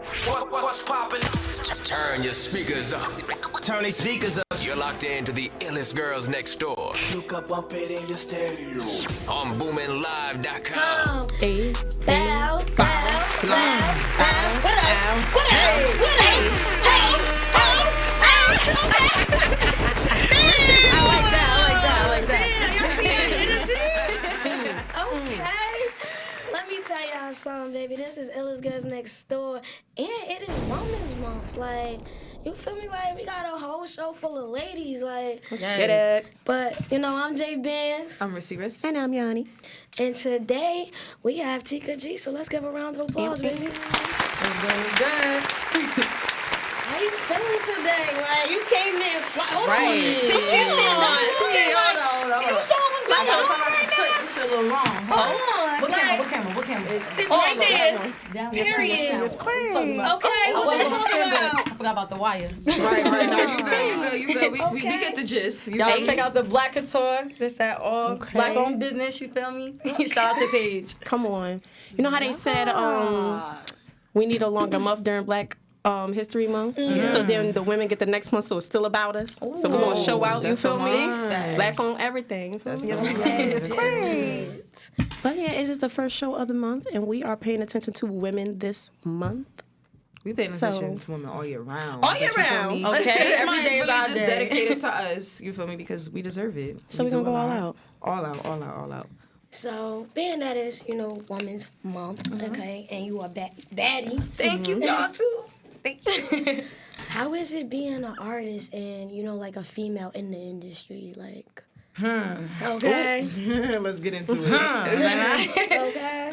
What's poppin'? Turn your speakers up. Turn these speakers up. You're locked into the Illest Girls Next Door You can bump it in your stereo. on BoominLive.com. Hey, Bow, bow, bow, bow. What else? What else? What else? I like that. Okay. Let me tell y'all something, baby. This is Illest Girls Next Door, and it is Women's Month. Like, you feel me? Like, we got a whole show full of ladies. Like, Let's get it. but you know, I'm Jay Benz, I'm Receivers. And I'm Yanni. and today we have Tinkaa G. So let's give a round of applause, baby. Good. How you feeling today? Like, you came in fly. Right. Hold on. You showing what's going on right now? This shit a little long. Hold on. What camera? It's right there. Period. It's clean. Okay, what you talking about? I forgot about the wire. Right. No, you good. We get the gist. Y'all check out the Black Couture. This that all black-owned business. You feel me? Shout out to Paige. Come on. You know how they said we need a longer month during Black History Month? So then the women get the next month, so it's still about us. So we're going to show out, you That's feel the me? line. Black on everything. You feel me? But yeah, it is the first show of the month, and we are paying attention to women this month. We paying So- attention to women all year round. All year But you feel round. me? Okay, This every month day is is really our just day. dedicated to us. You feel me? Because we deserve it. So we're do going to go a all lot. out. All out. So, being that is, you know, Women's Month, okay, and you are baddie, Thank you, y'all too. Thank you. how is it being an artist and, you know, like a female in the industry? Like, okay, Let's get into it. okay.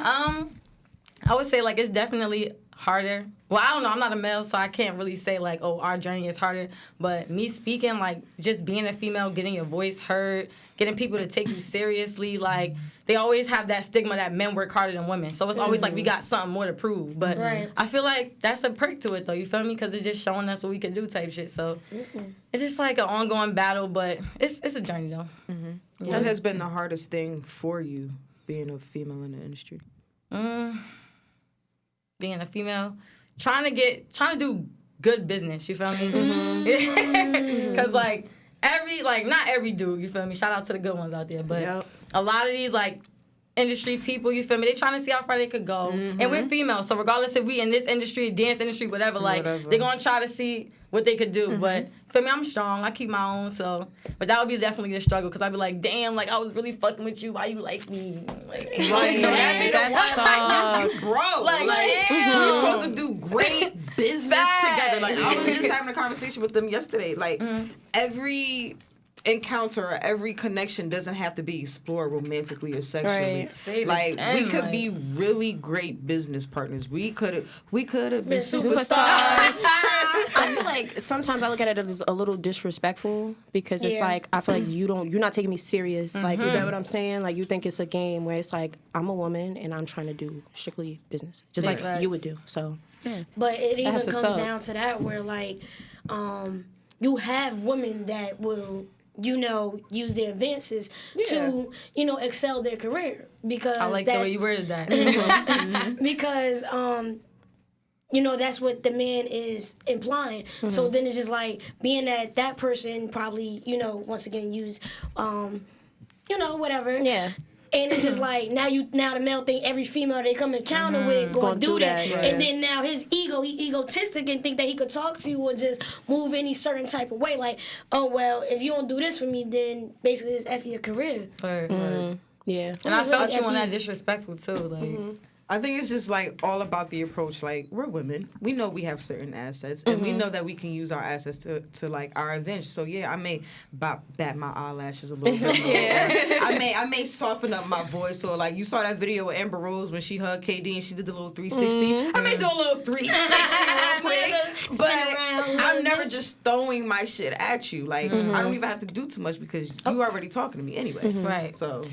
I would say like it's definitely harder. Well, I don't know. I'm not a male, so I can't really say like, oh, our journey is harder. But me speaking, like just being a female, getting your voice heard, getting people to take you seriously, like they always have that stigma that men work harder than women. So it's always like we got something more to prove. But Right. I feel like that's a perk to it, though. You feel me? Because it's just showing us what we can do, type shit. So it's just like an ongoing battle, but it's a journey though. What has been the hardest thing for you being a female in the industry? Being a female, trying to do good business, you feel me? Because not every dude, you feel me? Shout out to the good ones out there, but a lot of these like industry people, you feel me? They trying to see how far they could go, and we're females, so regardless if we in this industry, dance industry, whatever, they gonna try to see what they could do. But for me, I'm strong. I keep my own, so. But that would be definitely the struggle, because I'd be like, damn, like I was really fucking with you. Why you like me? Like, That you grow. Like, we're supposed to do great business together. Like I was just having a conversation with them yesterday. Like every encounter or every connection doesn't have to be explored romantically or sexually. Right. Like we could be really great business partners. We could have been superstars. I feel like sometimes I look at it as a little disrespectful, because it's like I feel like you're not taking me serious. Like, you get what I'm saying? Like, you think it's a game where it's like I'm a woman and I'm trying to do strictly business, just like you would do. So yeah. But it even That's comes what's up. down to that where, like, you have women that will, you know, use their advances to, you know, excel their career. Because I like the way you worded that. because, you know, that's what the man is implying. So then it's just like being that person probably, you know, once again use, you know, whatever. Yeah. And it's just like now the male think every female they come encounter with gonna do that. right. And then now his he egotistic and think that he could talk to you or just move any certain type of way. Like, oh well, if you don't do this for me, then basically it's F your career. Yeah. And I felt you on that disrespectful too. Like, I think it's just like all about the approach. Like we're women, we know we have certain assets, and we know that we can use our assets to like our advantage. So yeah, I may bat my eyelashes a little bit more. I may soften up my voice. Or like you saw that video with Amber Rose when she hugged KD and she did the little 360. I may do a little 360 real quick, but I'm never just throwing my shit at you. Like I don't even have to do too much because you already talking to me anyway. right. So.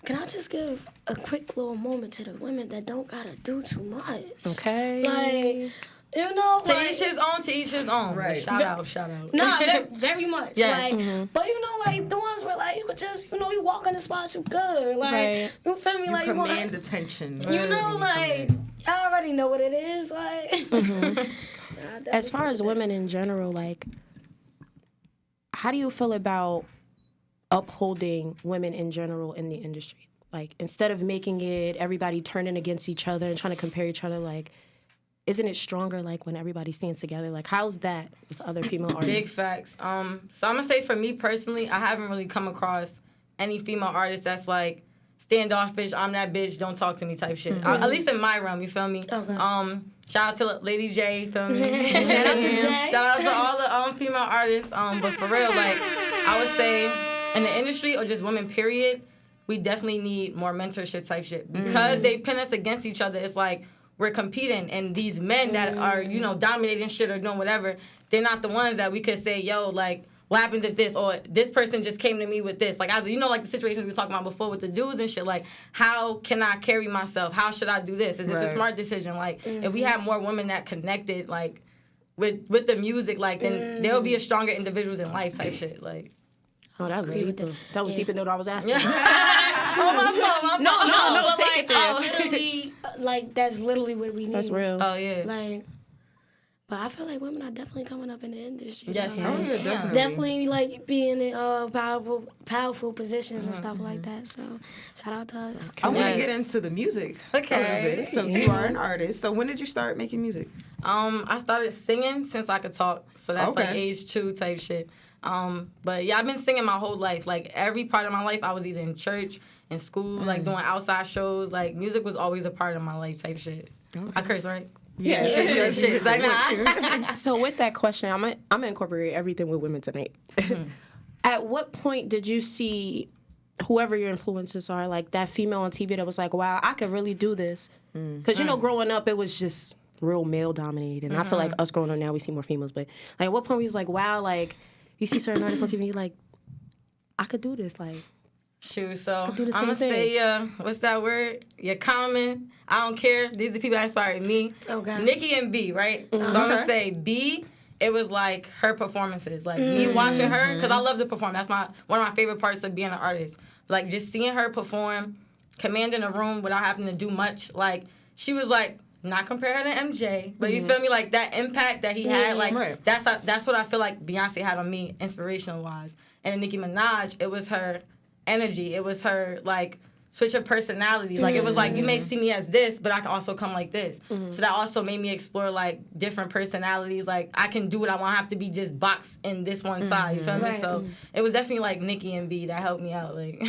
Can I just give a quick little moment to the women that don't gotta do too much? Okay. Like, You know, To each his own, to each his own. Right. Shout out. Nah, very much. Yes. Like, but you know, like the ones where like you could just, you know, you walk in the spots, you good. Like, Right. you feel me? You Like command you attention. know, like y'all already know what it is. Like, As far as women in general, like, how do you feel about upholding women in general in the industry? Like, instead of making it everybody turning against each other and trying to compare each other, like, isn't it stronger, like, when everybody stands together? Like, how's that with other female artists? Big facts. So I'm gonna say for me personally, I haven't really come across any female artist that's like standoffish, I'm that bitch, don't talk to me type shit. At least in my realm, you feel me? Okay. Shout out to Lady J, feel me? Shout out to Jay. Shout out to all the female artists. But for real, like, I would say in the industry or just women, period, we definitely need more mentorship type shit. Because they pin us against each other, it's like we're competing. And these men that are, you know, dominating shit or doing whatever, they're not the ones that we could say, yo, like, what happens if this, or this person just came to me with this? Like, as you know, like the situation we were talking about before with the dudes and shit, like, how can I carry myself? How should I do this? Is this a smart decision? Like, if we had more women that connected, like, with the music, like, then there will be a stronger individuals in life type shit. Like, Oh, that was deep. That was deeper than what I was asking. my fault. No, but take it there. literally, like that's literally what we need. That's real. Oh, yeah. Like, but I feel like women are definitely coming up in the industry. Yes. you know? Oh, yeah, definitely. Definitely like being in powerful positions and stuff like that. So shout out to us. I want to Yes. get into the music Okay. a little bit. So you are an artist. So when did you start making music? I started singing since I could talk, so that's like Okay. age 2 type shit. But yeah, I've been singing my whole life. Like every part of my life, I was either in church, in school, like doing outside shows. Like music was always a part of my life type shit. I curse, right? Yeah. Shit. It's like, nah. So with that question, I'm gonna incorporate everything with women tonight. At what point did you see whoever your influences are, like that female on TV that was like, wow, I could really do this? Because, you know, growing up, it was just real male dominated. And I feel like us growing up now, we see more females. But like, at what point we was like, wow, like, you see certain artists on TV, you're like, I could do this. Like, Shoot, so do the I'm same gonna say, what's that word? You're common. I don't care. These are the people that inspired me. Okay. Nikki and B, right? So I'm gonna say B. It was like her performances, like me watching her, because I love to perform. That's one of my favorite parts of being an artist. Like just seeing her perform, commanding a room without having to do much. Like she was like, not compare her to MJ, but you feel me? Like that impact that he had, like Right. that's what I feel like Beyonce had on me, inspirational wise. And Nicki Minaj, it was her energy. It was her like switch of personalities. Like it was like you may see me as this, but I can also come like this. So that also made me explore like different personalities. Like I can do what I want. I have to be just boxed in this one side. You feel me? Right. So it was definitely like Nicki and B that helped me out. Like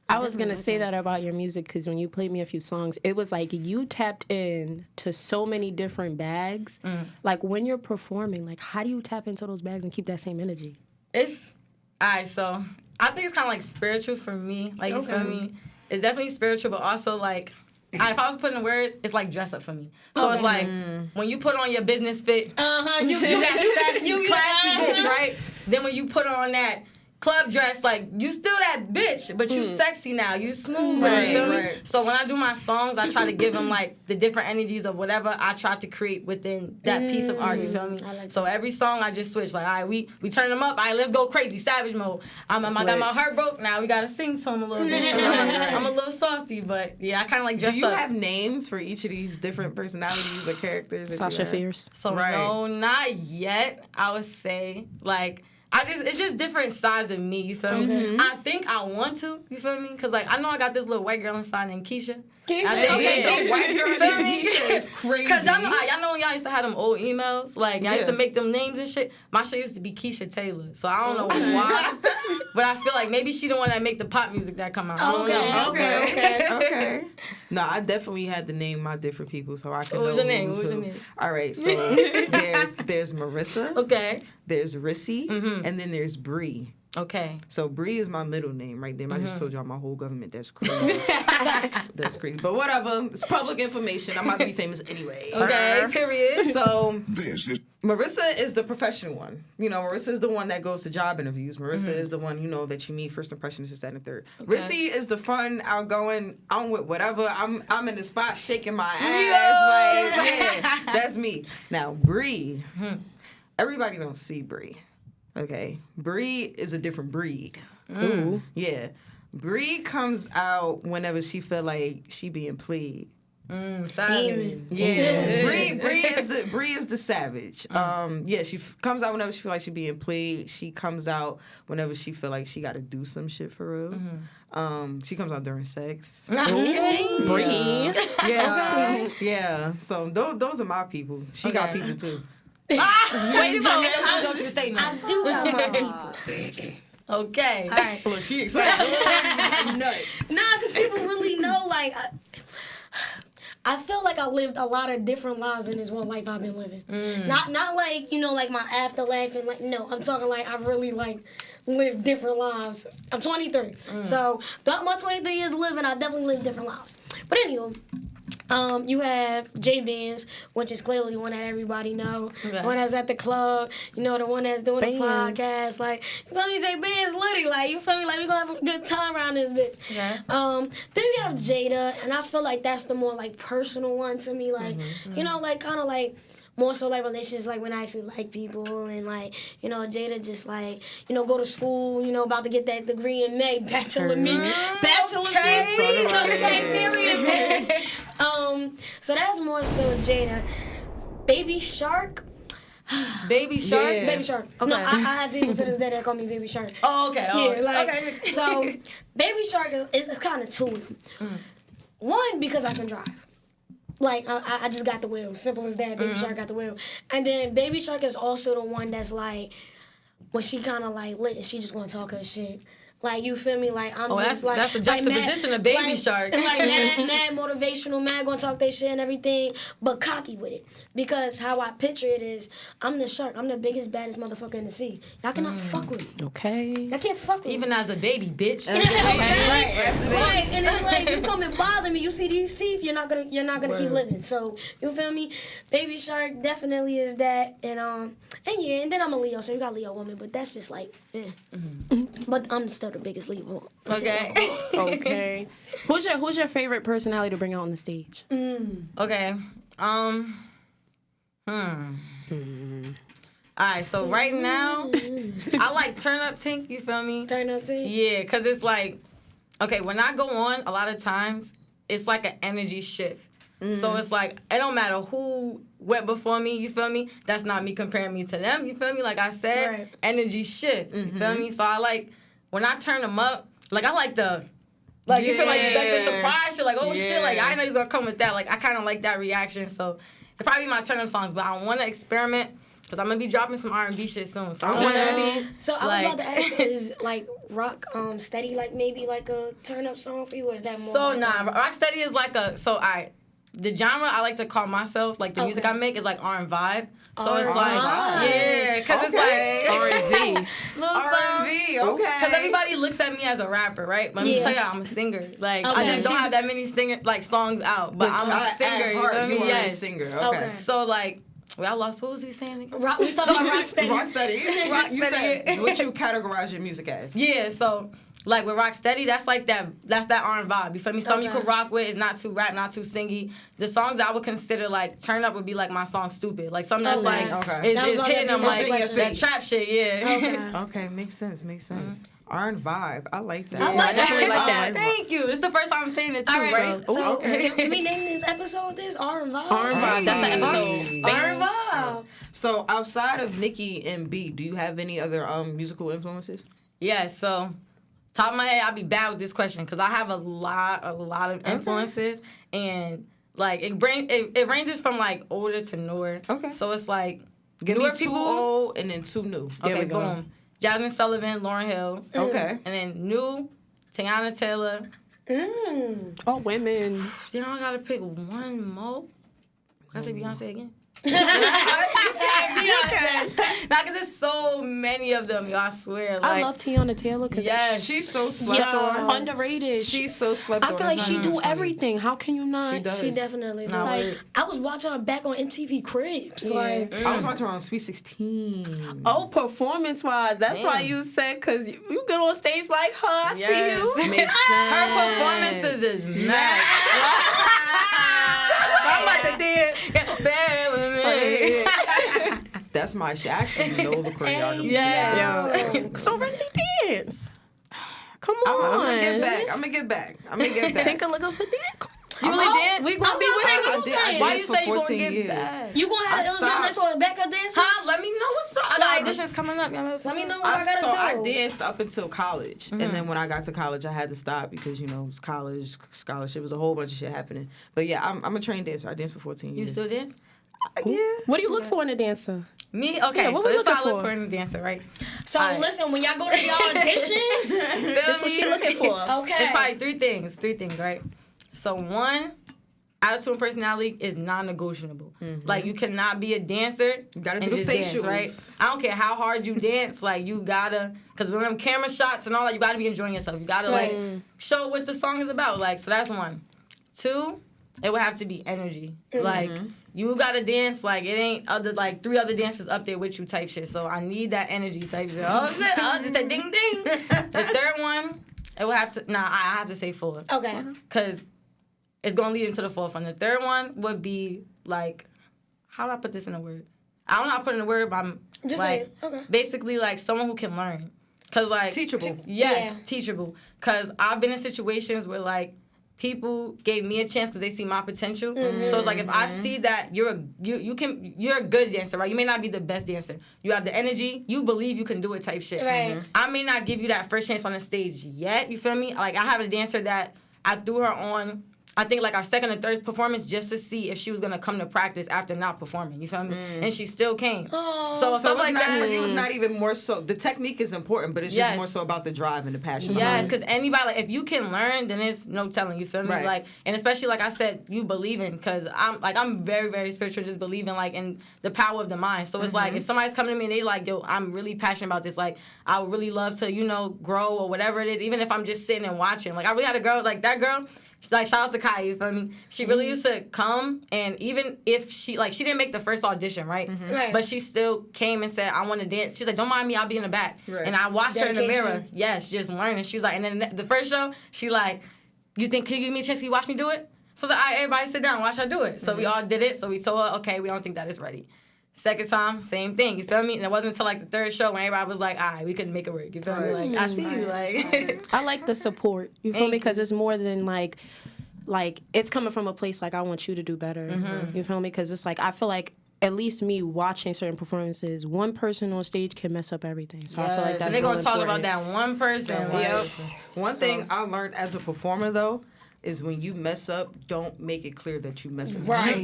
I was going to say that about your music because when you played me a few songs, it was like you tapped in to so many different bags. Like when you're performing, like how do you tap into those bags and keep that same energy? it's alright. So I think it's kind of like spiritual for me. Like you feel me? It's definitely spiritual, but also like. If I was putting in words, it's like dress up for me. So it's like when you put on your business fit, you that sassy, classy bitch, right? Then when you put on that club dress, like you still that bitch, but you sexy now, you smooth, Right, you feel me? right. So when I do my songs, I try to give them like the different energies of whatever I try to create within that piece of art. You feel me? So every song I just switch. Like, all right, we turn them up. All right, let's go crazy, savage mode. I got my heart broke. Now we gotta sing to them a little bit. I'm a little softy, but yeah, I kind of like dress Do you up. have names for each of these different personalities or characters? That Sasha you have? Fierce. So Right. no, not yet. I would say like it's just different sides of me. You feel me? I think I want to. You feel me? Because like I know I got this little white girl inside named Keisha. I think Okay, the white girl Feel me? named Keisha is crazy. Cause y'all know when y'all used to have them old emails, like y'all used to Yeah. make them names and shit. My shit used to be Keisha Taylor, so I don't know why, but I feel like maybe she the one that make the pop music that come out. I don't know. Okay. No, I definitely had to name my different people so I can What know was your name? who's What was who. your name? All right, so there's Marissa, Okay. there's Rissy, and then there's Bree. Okay. So Bree is my middle name right there. I just told y'all my whole government. That's crazy. That's crazy. But whatever. It's public information. I'm about to be famous anyway. Okay. Period. So This is Marissa is the professional one. You know, Marissa is the one that goes to job interviews. Marissa is the one, you know, that you meet first impressions, this, that, and the third. Okay. Rissy is the fun, outgoing, I'm with whatever. I'm in the spot shaking my ass. Like, yeah, that's me. Now, Bree, everybody don't see Bree. Okay? Bree is a different breed. Ooh. Yeah. Bree comes out whenever she feel like she being played. Savage. Yeah. Bree is the savage. Yeah, she comes out whenever she feel like she being played. She comes out whenever she feel like she got to do some shit for real. She comes out during sex. Okay. Bree. Yeah. Yeah. So those are my people. She got people too. Wait, I'll go to the statement. I do have my people. Okay. All right. Look, she excited. Nah, because people really know, like, I feel like I lived a lot of different lives in this one life I've been living. Not like, you know, like my afterlife and like, no, I'm talking like I really like lived different lives. I'm 23. So throughout my 23 years of living, I definitely lived different lives. But anyway, you have J Benz, which is clearly one that everybody know. Okay. The one that's at the club, you know, the one that's doing the podcast. Like, you feel me, J Benz Liddy, like, you feel me, like, we gonna have a good time around this bitch. Okay. Then you have Jada, and I feel like that's the more, like, personal one to me. Like, you know, like, kind of like, more so like relationships, like when I actually like people, and like, you know, Jada just like, you know, go to school, you know, about to get that degree in May, bachelor degrees, period. So that's more so Jada. Baby Shark. Baby Shark? Yeah. Baby Shark. Okay. No, I have people to this day that call me Baby Shark. Oh, okay. Yeah, like, okay. So Baby Shark is kind of two of them. One, because I can drive. Like, I just got the wheel. Simple as that. Baby Shark got the wheel. And then Baby Shark is also the one that's like, when she kind of like lit, she just gonna talk her shit. Like, you feel me? Like, I'm just like... that's the juxtaposition of Baby Shark. Like, mad motivational, mad gonna talk their shit and everything, but cocky with it. Because how I picture it is, I'm the shark. I'm the biggest, baddest motherfucker in the sea. Y'all cannot fuck with me. Okay. Y'all can't fuck with me. Even as a baby, bitch. Right. And it's like, you come and bother me, you see these teeth, you're not gonna keep living. So, you feel me? Baby Shark definitely is that. And yeah, and then I'm a Leo, so you got Leo woman, but that's just like, But I'm still the biggest Leo. Okay. Okay. Who's your favorite personality to bring out on the stage? Okay. All right, so right now, I like Turn Up Tink, you feel me? Turn Up Tink? Yeah, because it's like, okay, when I go on, a lot of times, it's like an energy shift. So it's like, it don't matter who went before me, you feel me? That's not me comparing me to them, you feel me? Like I said, energy shift, you feel me? So I like, when I turn them up, like I like the, like you feel like the surprise shit, like oh shit, like I know he's gonna come with that. Like I kind of like that reaction. So it probably be my turn up songs, but I want to experiment because I'm gonna be dropping some R&B shit soon. So I want to see. So I was about to ask, is like rock steady like maybe like a turn up song for you, or is that more? So nah, rock steady is like a the genre I like to call myself, like the music I make is like R&B vibe. So it's like, yeah, because it's like R&B. R&B, okay. Because everybody looks at me as a rapper, right? But let me tell you, I'm a singer. Like, I just don't have that many songs out, but I'm a singer. You feel me? Yes. A singer, okay. So like, I lost. What was he saying again? We talking about Rocksteady. Rocksteady. You said what you categorize your music as. Yeah, so like with Rocksteady, that's like that's that R&B vibe. You feel me? Something you could rock with. It's not too rap, not too singy. The songs that I would consider like turn up would be like my song Stupid. Like something that's like is hitting them like that trap shit. Yeah. Okay, makes sense. R&B vibe. I like that. I definitely like that. Thank you. This is the first time I'm saying it too. All right. So okay. Can we name this episode this R&B? R&B. That's the episode. R&B. So outside of Nicki and B, do you have any other musical influences? Yeah. So. Top of my head, I'll be bad with this question because I have a lot of influences, and like it ranges from like older to newer. Okay. So it's like give newer me two people, old and then two new. Okay, boom. Jasmine Sullivan, Lauryn Hill. Okay. And then new, Tiana Taylor. Oh, women. Then I gotta pick one more. Can I say Beyonce again? Nah, because there's so many of them, yo, I swear. Like, I love Tiana Taylor because She's so slept on. underrated. She's so slept on. I feel like she do everything. How can you not? She does. She definitely Nah, like. word. I was watching her back on MTV Cribs. Like, I was watching her on Sweet 16. Oh, performance-wise, that's why you said, because you get on stage like her. I see you. Makes sense. her performances is mad. I'm about to dance. Bear with me. That's my shit. I actually know the choreography. Yeah. So Rissy dance. Come I'm on. gonna get back. Take a look up for that. You really dance? we gonna be with you. I Why danced you for say you gonna 14 get years. back? You gonna have I illustrations stopped. for backup dancers? Huh? Let me know what's up. I got auditions coming up. Let me know what I gotta I do. danced up until college, and then when I got to college, I had to stop because it was college, scholarship, was a whole bunch of shit happening. But yeah, I'm a trained dancer. I danced for 14 You years. still dance? Yeah. What do you look for in a dancer? Me? Okay, Yeah, what so we this is how I looking look for? for a dancer, right? So Alright. listen, when y'all go to the auditions, That's what she looking for. okay. It's probably three things, right? So one, attitude and personality is non-negotiable. Like you cannot be a dancer. You gotta and do the just dance, facials. right? I don't care how hard you dance. Like you gotta, because when them camera shots and all that, you gotta be enjoying yourself. You gotta like show what the song is about. Like so that's one. Two, it would have to be energy. Like you gotta dance like it ain't other like 3 other dancers up there with you type shit. So I need that energy type shit. Oh shit! I'll just say ding ding. The third one, it would have to. I have to say 4. Okay. Because it's going to lead into the 4th one. The third one would be, like, how do I put this in a word? I don't know how to put it in a word, but I'm, Just like, say it. Okay. basically, like, someone who can learn. Because, like... Teachable. Yes, Yeah. teachable. Because I've been in situations where, like, people gave me a chance because they see my potential. So it's like, if I see that you're a good dancer, right? You may not be the best dancer. You have the energy. You believe you can do it type shit. Right. I may not give you that first chance on the stage yet. You feel me? Like, I have a dancer that I threw her on... I think like our second or third performance just to see if she was gonna come to practice after not performing. You feel me? And she still came. Oh. So So stuff it's like not that. for you. It's not even more so. The technique is important, but it's just Yes. more so about the drive and the passion. Yes, behind it. because anybody, like, if you can learn, then it's no telling. You feel me? Right. Like, and especially like I said, you believing, because I'm very, very spiritual, just believing like in the power of the mind. So it's like if somebody's coming to me and they like, yo, I'm really passionate about this. Like, I would really love to, grow or whatever it is. Even if I'm just sitting and watching. Like, I really had a girl like that girl. She's like, shout out to Kai, you feel me? She really used to come, and even if she didn't make the first audition, right? Right. But she still came and said, I want to dance. She's like, don't mind me, I'll be in the back. Right. And I watched her in the Dedication. mirror. Yes, just learning. She's like, and then the first show, she like, can you give me a chance? Can you watch me do it? So I was like, all right, everybody sit down, watch her do it. So we all did it. So we told her, okay, we don't think that is ready. Second time, same thing. You feel me? And it wasn't until like the third show when everybody was like, all right, we couldn't make it work. You feel me? Like, I see you. Like, I like the support. You feel me? Thank you. Because it's more than like it's coming from a place like I want you to do better. You feel me? Because it's like I feel like at least me watching certain performances, one person on stage can mess up everything. So I feel like that's they're real gonna talk about important. that one person. Like, One thing I learned as a performer though is when you mess up, don't make it clear that you mess up. Right.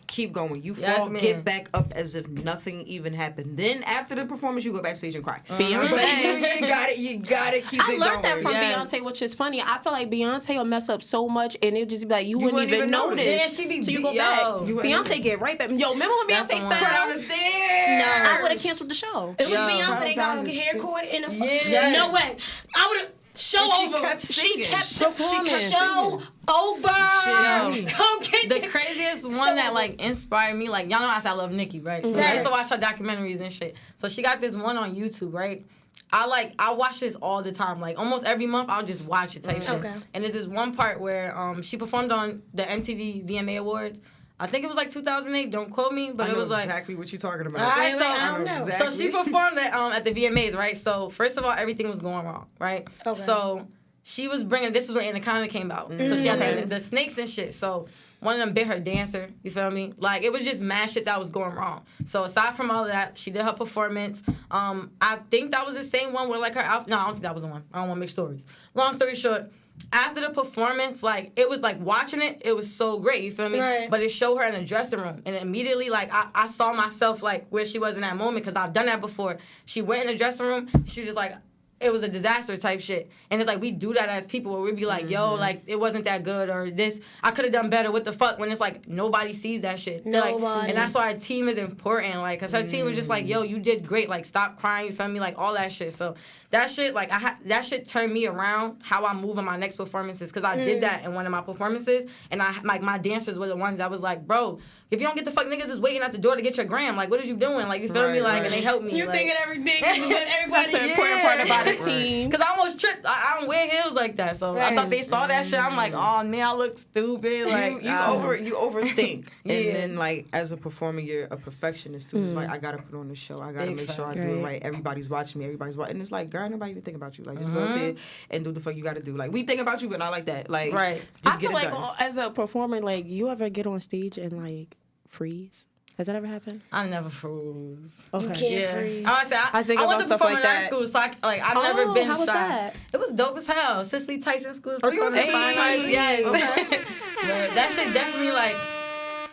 Keep going. You Yes, fall, ma'am. get back up as if nothing even happened. Then after the performance, you go backstage and cry. Beyonce. You got it. Keep I it learned that going. from Yes. Beyonce, which is funny. I feel like Beyonce will mess up so much, and it'll just be like you wouldn't even notice. Yeah, she be till you go yo. back. You wouldn't Beyonce notice. get right back. Yo, remember when That's Beyonce the one. Put fell? on the stairs. I would have canceled the show. It was Yo. Beyonce. They got Down on the hair stu- court in the Yes. No way. I would have show She over. kept singing. Show over. Shit. Come get The craziest one that like inspired me, like y'all know I said I love Nicki, right? So I used to watch her documentaries and shit. So she got this one on YouTube, right? I watch this all the time. Like almost every month I'll just watch it type shit. Okay. And there's this one part where she performed on the MTV VMA Awards. I think it was like 2008. Don't quote me, but I it know was like exactly what you're talking about. All right, so I don't know. So she performed at the VMAs, right? So first of all, everything was going wrong, right? Okay. So she was bringing. This was when Anaconda came out. So she had the snakes and shit. So one of them bit her dancer. You feel me? Like it was just mad shit that was going wrong. So aside from all of that, she did her performance. I think that was the same one where like her outfit. No, I don't think that was the one. I don't want to make stories. Long story short. After the performance, like, it was, like, watching it, it was so great, you feel me? Right. But it showed her in the dressing room. And immediately, like, I saw myself, like, where she was in that moment, because I've done that before. She went in the dressing room, and she was just like, it was a disaster type shit. And it's like we do that as people where we'd be like, yo, like it wasn't that good or this I could have done better. What the fuck? When it's like nobody sees that shit. Nobody. Like, and that's why our team is important. Like, cause her team was just like, yo, you did great. Like, stop crying. You feel me? Like all that shit. So that shit, like that shit turned me around how I move in my next performances. Cause I did that in one of my performances, and my dancers were the ones that was like, bro, if you don't get the fuck niggas is waiting at the door to get your gram. Like, what is you doing? Like, you feel me? Like, and they helped me. You like, thinking everything, but everybody. That's the important part about the team. Cause I almost tripped. I don't wear heels like that, so I thought they saw that shit. I'm like, oh man, I look stupid. Like you overthink, and then like as a performer, you're a perfectionist too. It's like I gotta put on the show. I gotta make sure I do it right. Everybody's watching me. And it's like, girl, nobody even think about you. Like just go up there and do what the fuck you gotta do. Like we think about you, but not like that. Like just I get feel it like done. as a performer, like you ever get on stage and like freeze? Has that ever happened? I never froze. Okay. You can't freeze. Honestly, I think I about went to stuff performing like art that. school, so I've never been how was shy. that? It was dope as hell. Cicely Tyson School. Oh, you went to Cicely Tyson? Yes. Okay. But that shit definitely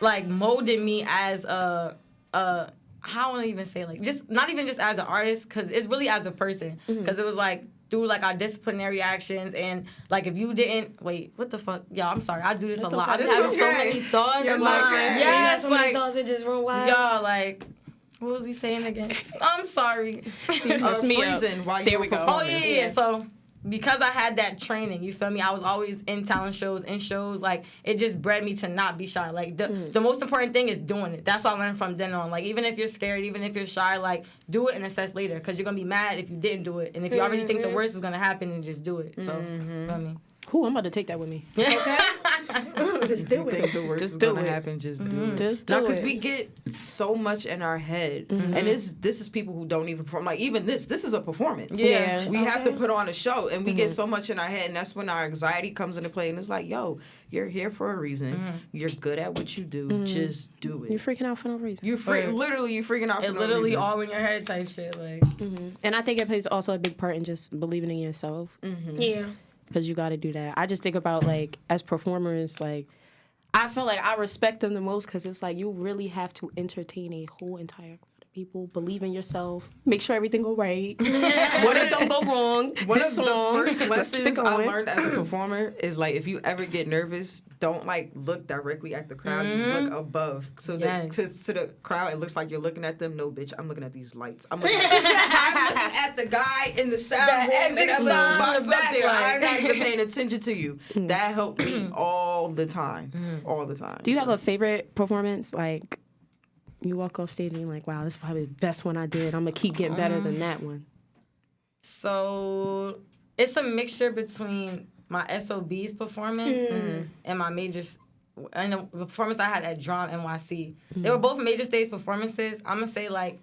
like molded me as a how would I even say, like, just not even just as an artist, because it's really as a person. Because it was like through like our disciplinary actions, and like if you didn't what the fuck, y'all, I'm sorry, I do this a lot. I be having so many thoughts. It's Like, okay. yes, so many like thoughts that just run wild. y'all, like, what was we saying again? I'm sorry. Freezing while you were Oh performing. yeah. So because I had that training, you feel me? I was always in talent shows, in shows. Like it just bred me to not be shy. Like the most important thing is doing it. That's what I learned from then on. Like even if you're scared, even if you're shy, like do it and assess later, because you're gonna be mad if you didn't do it, and if you already think the worst is gonna happen, then just do it. So you feel me? Who? I'm about to take that with me. Okay. Just do Think the worst is gonna happen, just do it. Just do Because it. we get so much in our head, and this is people who don't even perform. Like even this is a performance. Yeah. We have to put on a show, and we get so much in our head, and that's when our anxiety comes into play. And it's like, yo, you're here for a reason. You're good at what you do. Just do it. You're freaking out for no reason. You're literally you're freaking out for It's no literally reason. all in your head type shit. Like And I think it plays also a big part in just believing in yourself. Yeah. Because you got to do that. I just think about, like, as performers, like, I feel like I respect them the most because it's like you really have to entertain a whole entire crowd of people. Believe in yourself. Make sure everything go right. What if something go wrong? One This of song. the first Let's keep it lessons I going. learned as a performer is like if you ever get nervous, don't like look directly at the crowd. You look above, so that to the crowd it looks like you're looking at them. No, bitch, I'm looking at these lights. I'm looking at the guy in the sound room and that little box up there. I'm not even paying attention to you. That helped me all the time, all the time. Do you have a favorite performance? Like, you walk off stage and you're like, wow, this is probably the best one I did. I'm going to keep getting better than that one. so, it's a mixture between my SOB's performance and my majors. And the performance I had at Drum NYC. They were both major stage performances. I'm going to say, like,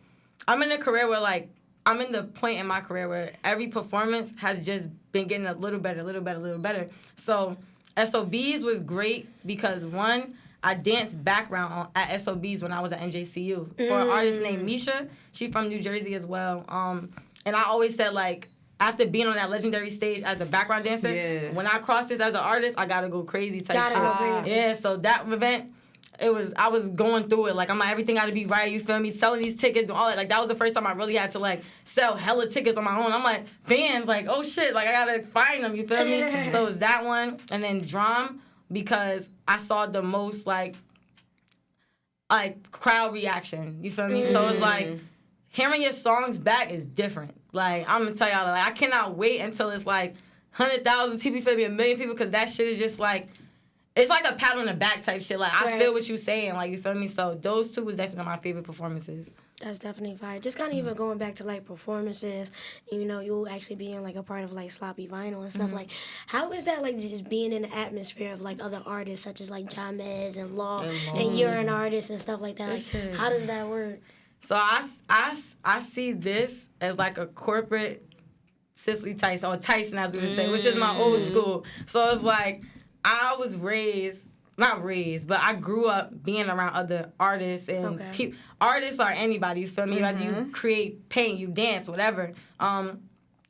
I'm in a career where, like, I'm in the point in my career where every performance has just been getting a little better, a little better, a little better. So, SOB's was great because, one, I danced background at SOB's when I was at NJCU for an artist named Misha. She from New Jersey as well. And I always said, like, after being on that legendary stage as a background dancer, when I cross this as an artist, I gotta go crazy type shit. Go crazy. Yeah, so that event, I was going through it. Like, I'm like, everything gotta be right, you feel me? Selling these tickets and all that. Like, that was the first time I really had to, like, sell hella tickets on my own. I'm like, fans, like, oh shit, like, I gotta find them, you feel me? So it was that one. And then Drum, because I saw the most, like crowd reaction, you feel me? So it's like, hearing your songs back is different. Like, I'm gonna tell y'all, like, I cannot wait until it's like 100,000 people, you feel me, 1 million people, because that shit is just like, it's like a pat on the back type shit. Like, I feel what you saying, like, you feel me? So those two was definitely my favorite performances. That's definitely fire. Just kind of even going back to, like, performances, you know, you actually being, like, a part of, like, Sloppy Vinyl and stuff. Like, how is that, like, just being in the atmosphere of, like, other artists such as, like, Jamez and Law and you're an artist and stuff like that? Like, how does that work? So I see this as like a corporate Cicely Tyson, or Tyson as we would say, which is my old school. So it's like I was not raised, but I grew up being around other artists and artists are anybody, you feel me? Whether you create, paint, you dance, whatever.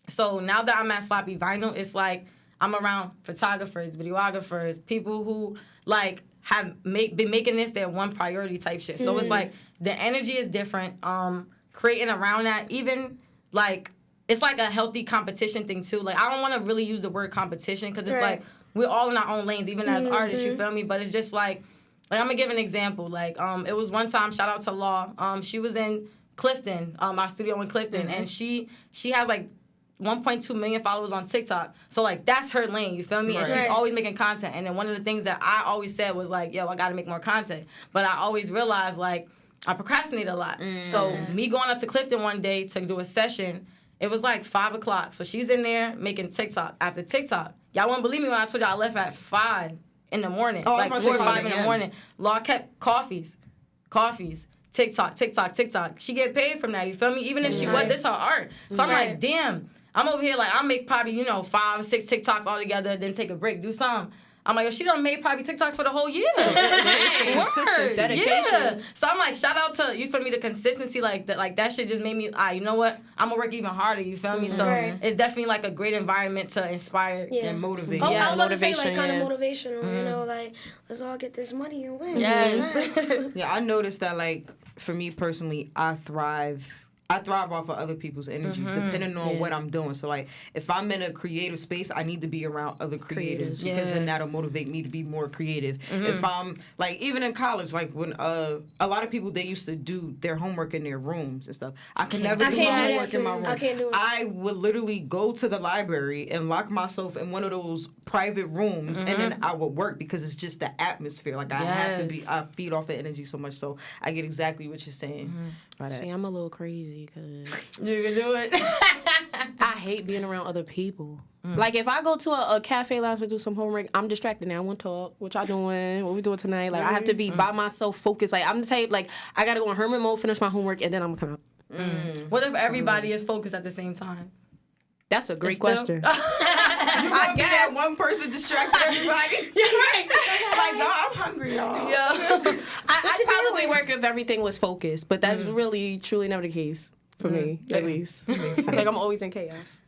So now that I'm at Sloppy Vinyl, it's like I'm around photographers, videographers, people who like have been making this their one priority type shit. So it's like the energy is different. Creating around that, even like it's like a healthy competition thing too. Like I don't want to really use the word competition because it's like we're all in our own lanes, even as artists. You feel me? But it's just like I'm gonna give an example. Like it was one time. Shout out to Law. She was in Clifton, our studio in Clifton, and she has like 1.2 million followers on TikTok. So like that's her lane. You feel me? And she's always making content. And then one of the things that I always said was like, yo, I gotta make more content. But I always realized like I procrastinate a lot. So me going up to Clifton one day to do a session. It was like 5 o'clock. So she's in there making TikTok after TikTok. Y'all wouldn't believe me when I told y'all I left at 5 in the morning. Oh, like 4 or 5 in the morning. Law kept coffees. TikTok. She get paid from that, you feel me? Even if she was, this her art. So I'm like, damn. I'm over here like, I'll make probably, 5, 6 TikToks all together, then take a break, do something. I'm like, yo, she done made probably TikToks for the whole year. Consistent dedication. Yeah. So I'm like, shout out to, you feel me, the consistency, like that shit just made me, you know what? I'm gonna work even harder, you feel me? So it's definitely like a great environment to inspire and motivate. I was about to say, motivation, like, kind of motivational, like, let's all get this money and win. Yes. Yeah, I noticed that, like, for me personally, I thrive off of other people's energy, depending on what I'm doing. So, like, if I'm in a creative space, I need to be around other creatives because then that'll motivate me to be more creative. If I'm, like, even in college, like, when a lot of people, they used to do their homework in their rooms and stuff. I can never do my homework in my room. I can't do it. I would literally go to the library and lock myself in one of those private rooms, and then I would work because it's just the atmosphere. Like, I have to be, I feed off the energy so much. So, I get exactly what you're saying. See, I'm a little crazy because You can do it. I hate being around other people. Like, if I go to a cafe lounge to do some homework, I'm distracted now. I want to talk. What y'all doing? What we doing tonight? Like, I have to be by myself, focused. Like, I'm the type, like, I got to go in hermit mode, finish my homework, and then I'm going to come out. What if everybody is focused at the same time? That's a great question. I get that one person distracted everybody. Right. Like, y'all, I'm hungry, y'all. Yeah. I'd probably work if everything was focused, but that's really, truly never the case for me, at least. I think I'm always in chaos.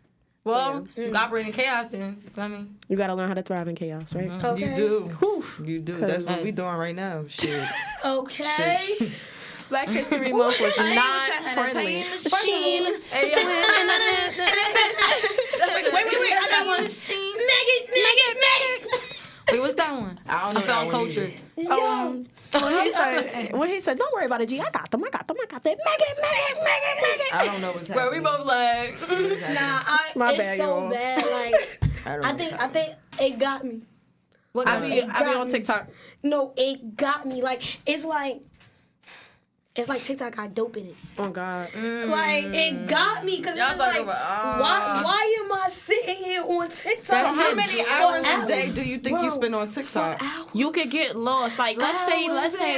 Well, you operate in chaos then. You feel me? You got to learn how to thrive in chaos, right? Okay. You do. Whew. You do. That's what we doing right now. Shit. Okay. Black History Month was not friendly. Hey, Wait, I got one. Maggot. Wait, what's that one? I don't know. I found culture. When he said, don't worry about it, G. I got them. Maggot. I don't know what's happening. Bro, we both like. Nah, it's bad, so y'all. bad. Like, I don't know what's I think it got me. What I be on TikTok. No, it got me. Like, it's like TikTok got dope in it. Oh, God. Like, it got me because it's just like, why am I sitting here on TikTok? So how many hours a hours. day do you think you spend on TikTok? You could get lost. Like, let's say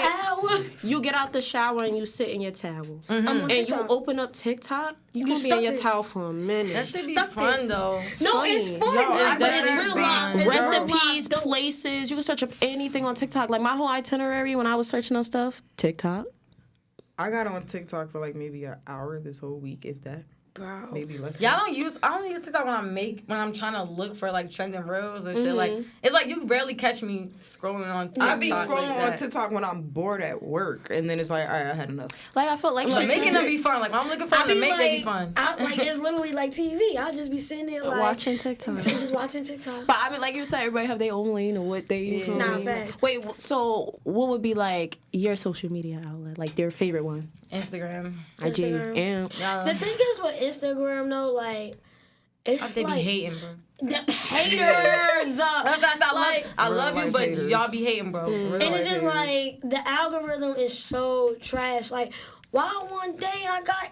hours. you get out the shower and you sit in your towel. I'm on And TikTok. you open up TikTok, you can be in your stuck towel for a minute. That should be Stuck fun it. though. No, it's funny. fun. Yo, I but bet it's it's real fun. life. It's real Recipes, life. places. You can search up anything on TikTok. Like, my whole itinerary when I was searching up stuff, TikTok. I got on TikTok for like maybe an hour this whole week, if that. Bro. Maybe less. Yeah, I don't use TikTok when I'm trying to look for like trending reels or shit. Like it's like you rarely catch me scrolling on TikTok. I be scrolling like on that. TikTok when I'm bored at work, and then it's like, all right, I had enough. Like, I felt like But she's making them be fun. Like when I'm looking for them to make them be fun. It's literally like TV. I'll just be sitting there like watching TikTok. just watching TikTok. But I mean, like you said, everybody have their own lane or what they. feel Nah, me? facts. Wait, so what would be like your social media outlet, like their favorite one? Instagram. IG. Instagram. And The thing is with Instagram though, like it's They like be hating, bro. the haters. I love you, life but haters. y'all be hating, bro. And it's just like the algorithm is so trash. Like, why one day I got,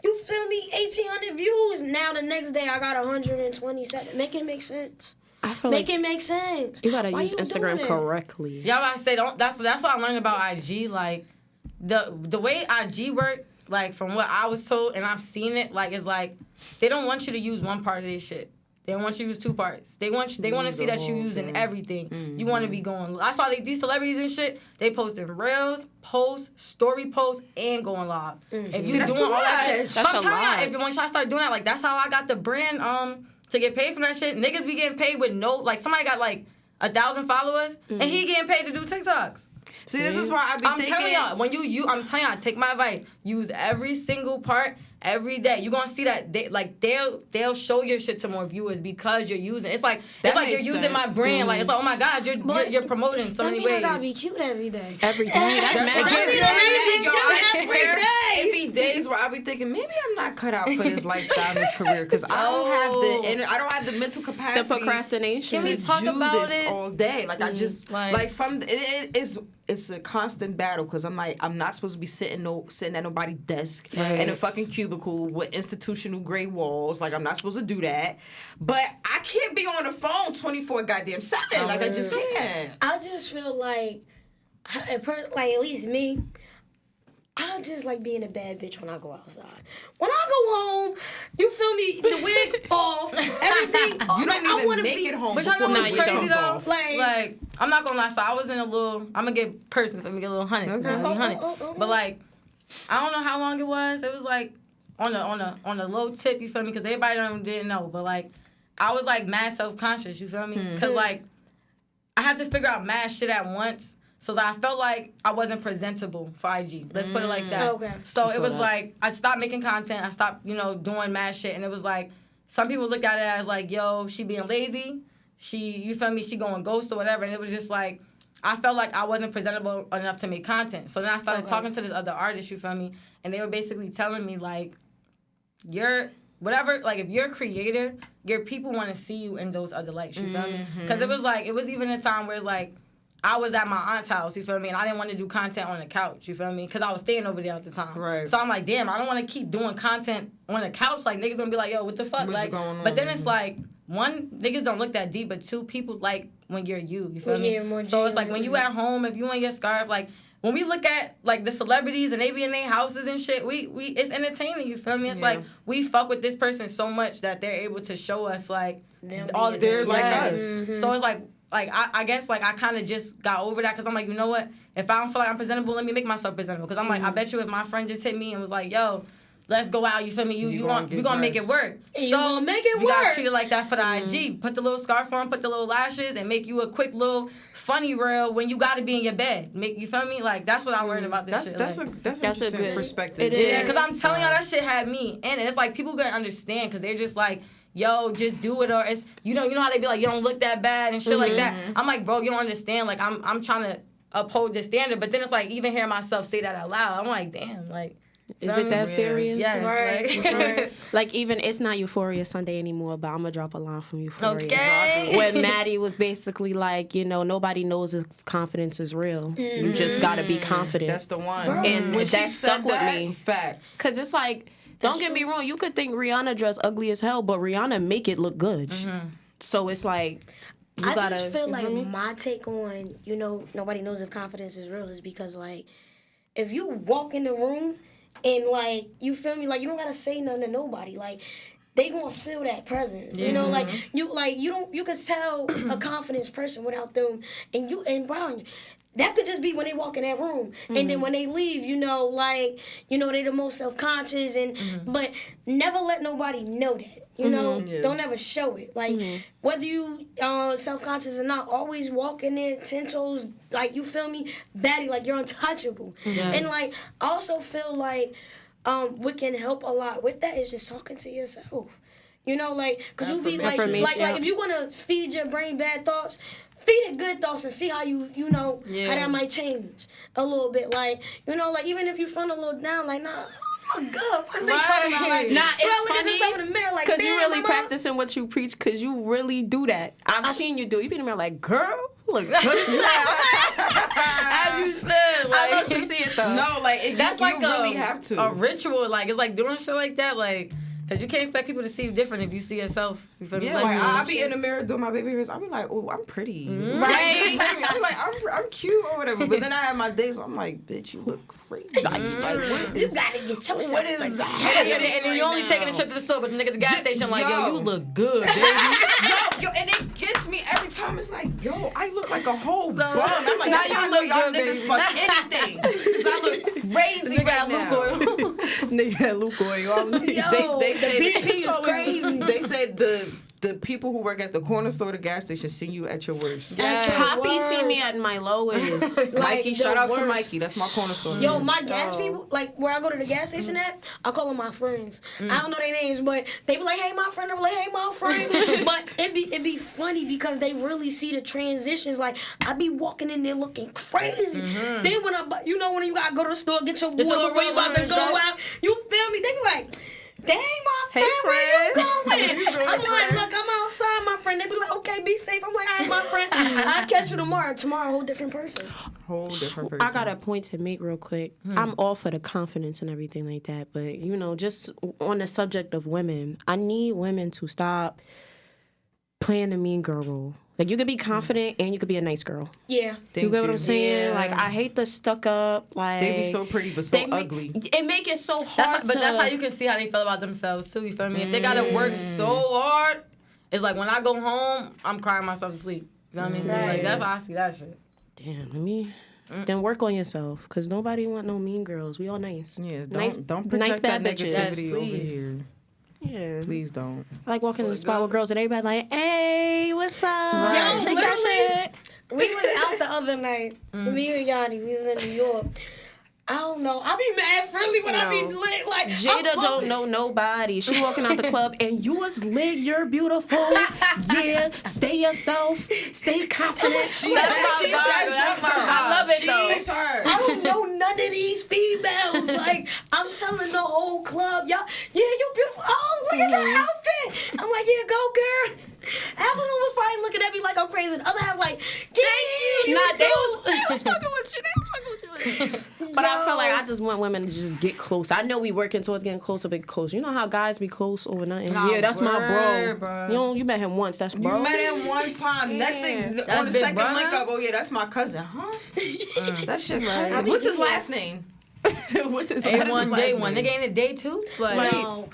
you feel me, 1,800 views. Now the next day I got 127. Make it make sense. I feel Make like it make sense. you gotta Why use you Instagram doing it? correctly. Y'all about to say don't. That's what I learned about IG. Like the way IG work, like from what I was told and I've seen it, like it's like they don't want you to use one part of this shit. They don't want you to use two parts. They want to see that you using everything. You want to be going. That's why these celebrities and shit, they posting reels, posts, story posts, and going live. If you that's doing too all that much. shit, That's I'm a telling lot. y'all, if once I start doing that, like that's how I got the brand to get paid for that shit. Niggas be getting paid with no, like somebody got like 1,000 followers and he getting paid to do TikToks. See, this is why I be I'm thinking. telling y'all, I'm telling y'all, take my advice. Use every single part every day. You're gonna see that they'll show your shit to more viewers because you're using. It's like you're using my brand. Like it's like, oh my God, you're promoting so many ways. I gotta be cute every day. Every day. That's mad. I swear, it be days where I be thinking maybe I'm not cut out for this lifestyle, this career, because I don't have the mental capacity. The procrastination. Can we talk about this it all day? Like I just it's a constant battle because I'm like I'm not supposed to be sitting at nobody's desk in a fucking cubicle with institutional gray walls. Like I'm not supposed to do that. But I can't be on the phone 24 goddamn 7. Like I just can't. I just feel like at least me. I just like being a bad bitch when I go outside. When I go home, you feel me? The wig off, everything. You don't even make it home. But y'all know what's crazy though? Off. Like, I'm not gonna lie. So I was in a little. I'm gonna get personal. Let me get a little honey. But like, I don't know how long it was. It was like on the low tip. You feel me? Because everybody didn't know. But like, I was like mad self-conscious. You feel me? Because like, I had to figure out mad shit at once. So I felt like I wasn't presentable for IG. Let's put it like that. Okay. So it was like, I stopped making content. I stopped, doing mad shit. And it was like, some people looked at it as like, yo, she being lazy. You feel me? She going ghost or whatever. And it was just like, I felt like I wasn't presentable enough to make content. So then I started talking to this other artist, you feel me? And they were basically telling me like, whatever, like if you're a creator, your people want to see you in those other lights, you feel me? Because it was even a time where it's like, I was at my aunt's house, you feel me? And I didn't want to do content on the couch, you feel me? Because I was staying over there at the time. Right. So I'm like, damn, I don't want to keep doing content on the couch. Like, niggas gonna be like, yo, what the fuck? What's going on? But then it's like, one, niggas don't look that deep, but two, people like when you're you feel me? More so it's like, when you at home, if you in your scarf, like, when we look at, like, the celebrities and they be in their houses and shit, we it's entertaining, you feel me? It's like, we fuck with this person so much that they're able to show us, like, all the they're like us. So it's like I guess, like, I kind of just got over that because I'm like, you know what? If I don't feel like I'm presentable, let me make myself presentable. Because I'm like, I bet you if my friend just hit me and was like, yo, let's go out, you feel me? You gonna make it work. You gonna make it work. We gotta treat it like that for the IG. Put the little scarf on, put the little lashes, and make you a quick little funny reel when you gotta be in your bed. You feel me? Like, that's what I learned about this shit. That's a good perspective. It is. Yeah, because I'm telling y'all, that shit had me in it. It's like, people gonna understand because they're just like, yo, just do it, or it's you know how they be like, you don't look that bad and shit like that. I'm like, bro, you don't understand. Like, I'm trying to uphold this standard, but then it's like, even hearing myself say that out loud, I'm like, damn, like, is it that serious? Yes. Right. Like, even it's not Euphoria Sunday anymore, but I'm gonna drop a line from Euphoria. Okay. When Maddie was basically like, nobody knows if confidence is real. You just gotta be confident. That's the one. And when that stuck with me. Facts. Cause it's like, don't get me wrong, you could think Rihanna dress ugly as hell, but Rihanna make it look good. So it's like, I just feel like my take on, nobody knows if confidence is real is because, like, if you walk in the room and, like, you feel me, like, you don't gotta say nothing to nobody, like, they gonna feel that presence, you could tell a confident person without them, and Brian, that could just be when they walk in that room. And then when they leave, they're the most self-conscious, but never let nobody know that. Don't ever show it. Like, whether you self-conscious or not, always walk in there 10 toes, like, you feel me, baddie, like you're untouchable. And, like, I also feel like what can help a lot with that is just talking to yourself. Because you be like, if you're going to feed your brain bad thoughts, feed it good thoughts and see how how that might change a little bit. Like, even if you front a little down, like, nah, I'm good. What they talking about? Like, nah, it's funny. Yourself in the mirror, like, because you really mama. practicing what you preach, because you really do that. I've seen you do it. You be in the mirror like, girl, look good. As you should. Like, I love to see it, though. No, like, that's like you really have to. A ritual. Like, it's like doing shit like that, like, because you can't expect people to see you different if you see yourself. You feel me? Yeah, like, I'll be in the mirror doing my baby hairs. I'll be like, oh, I'm pretty. Right? I'm like, I'm cute or whatever. But then I have my days where I'm like, bitch, you look crazy. Like, what is You gotta get yourself. What is that? And then you're only taking a trip to the store, but the nigga at the gas station like, yo, you look good, baby. Yo, and it gets me every time. It's like, yo, I look like a whole bum. I'm like, that's how I know y'all niggas fuck anything. Because I look crazy right now. Nigga had Luke oil. They say the BP is crazy. They said the people who work at the corner store, the gas station, see you at your worst. Poppy see me at my lowest. Mikey, shout out to worst. Mikey. That's my corner store. Yo, my gas people, like where I go to the gas station at, I call them my friends. I don't know their names, but they be like, "Hey, my friend." I be like, "Hey, my friend." But it be funny because they really see the transitions. Like I be walking in there looking crazy. Then when when you gotta go to the store get your water before you about to go out, you feel me? They be like, "Dang, my friend, where you going?" I'm like, "Look, I'm outside, my friend." They be like, "Okay, be safe." I'm like, "All right, my friend, I'll catch you tomorrow." Tomorrow, a whole different person. Whole different person. I got a point to make real quick. I'm all for the confidence and everything like that, but just on the subject of women, I need women to stop playing the mean girl role. Like you could be confident and you could be a nice girl. Yeah. You get what I'm saying? Yeah. Like I hate the stuck up. Like They be so pretty but so ugly. It make it so hard. But that's how you can see how they feel about themselves too. You feel me? If they gotta work so hard, it's like when I go home, I'm crying myself to sleep. You know what I mean? Like that's how I see that shit. Damn, then work on yourself, cause nobody want no mean girls. We all nice. Yeah, nice, don't project nice bad that bitches. negativity over Please. here. Yeah. Please don't. I like walking in the spot with girls and everybody like, "Hey, what's up?" Right. Yo, Shake that shit. We was out the other night. Me and Yanni, we was in New York. I don't know. I be mad friendly when I be lit. Like Jada don't know nobody. She walking out the club and you was lit. You're beautiful. Yeah, stay yourself. Stay confident. She's that girl. I love it though. She's her. I don't know none of these females. Like I'm telling the whole club, y'all, yeah, you beautiful. Oh, look at that outfit. I'm like, yeah, go girl. Half of them was probably looking at me like I'm crazy. The other half like, yeah, Nah, they was fucking with you. They was fucking with you. But I feel like I just want women to just get close. I know we working towards getting closer, but close. You know how guys be close over nothing? Nah, Yeah, that's my word, bro. bro. You met him once. That's bro. You met him one time. Next thing, on the big second brother? link up, oh yeah, that's my cousin. Huh? That shit crazy. What's his last name? What's his A1 last day name? one. Nigga ain't a day two. Like, No,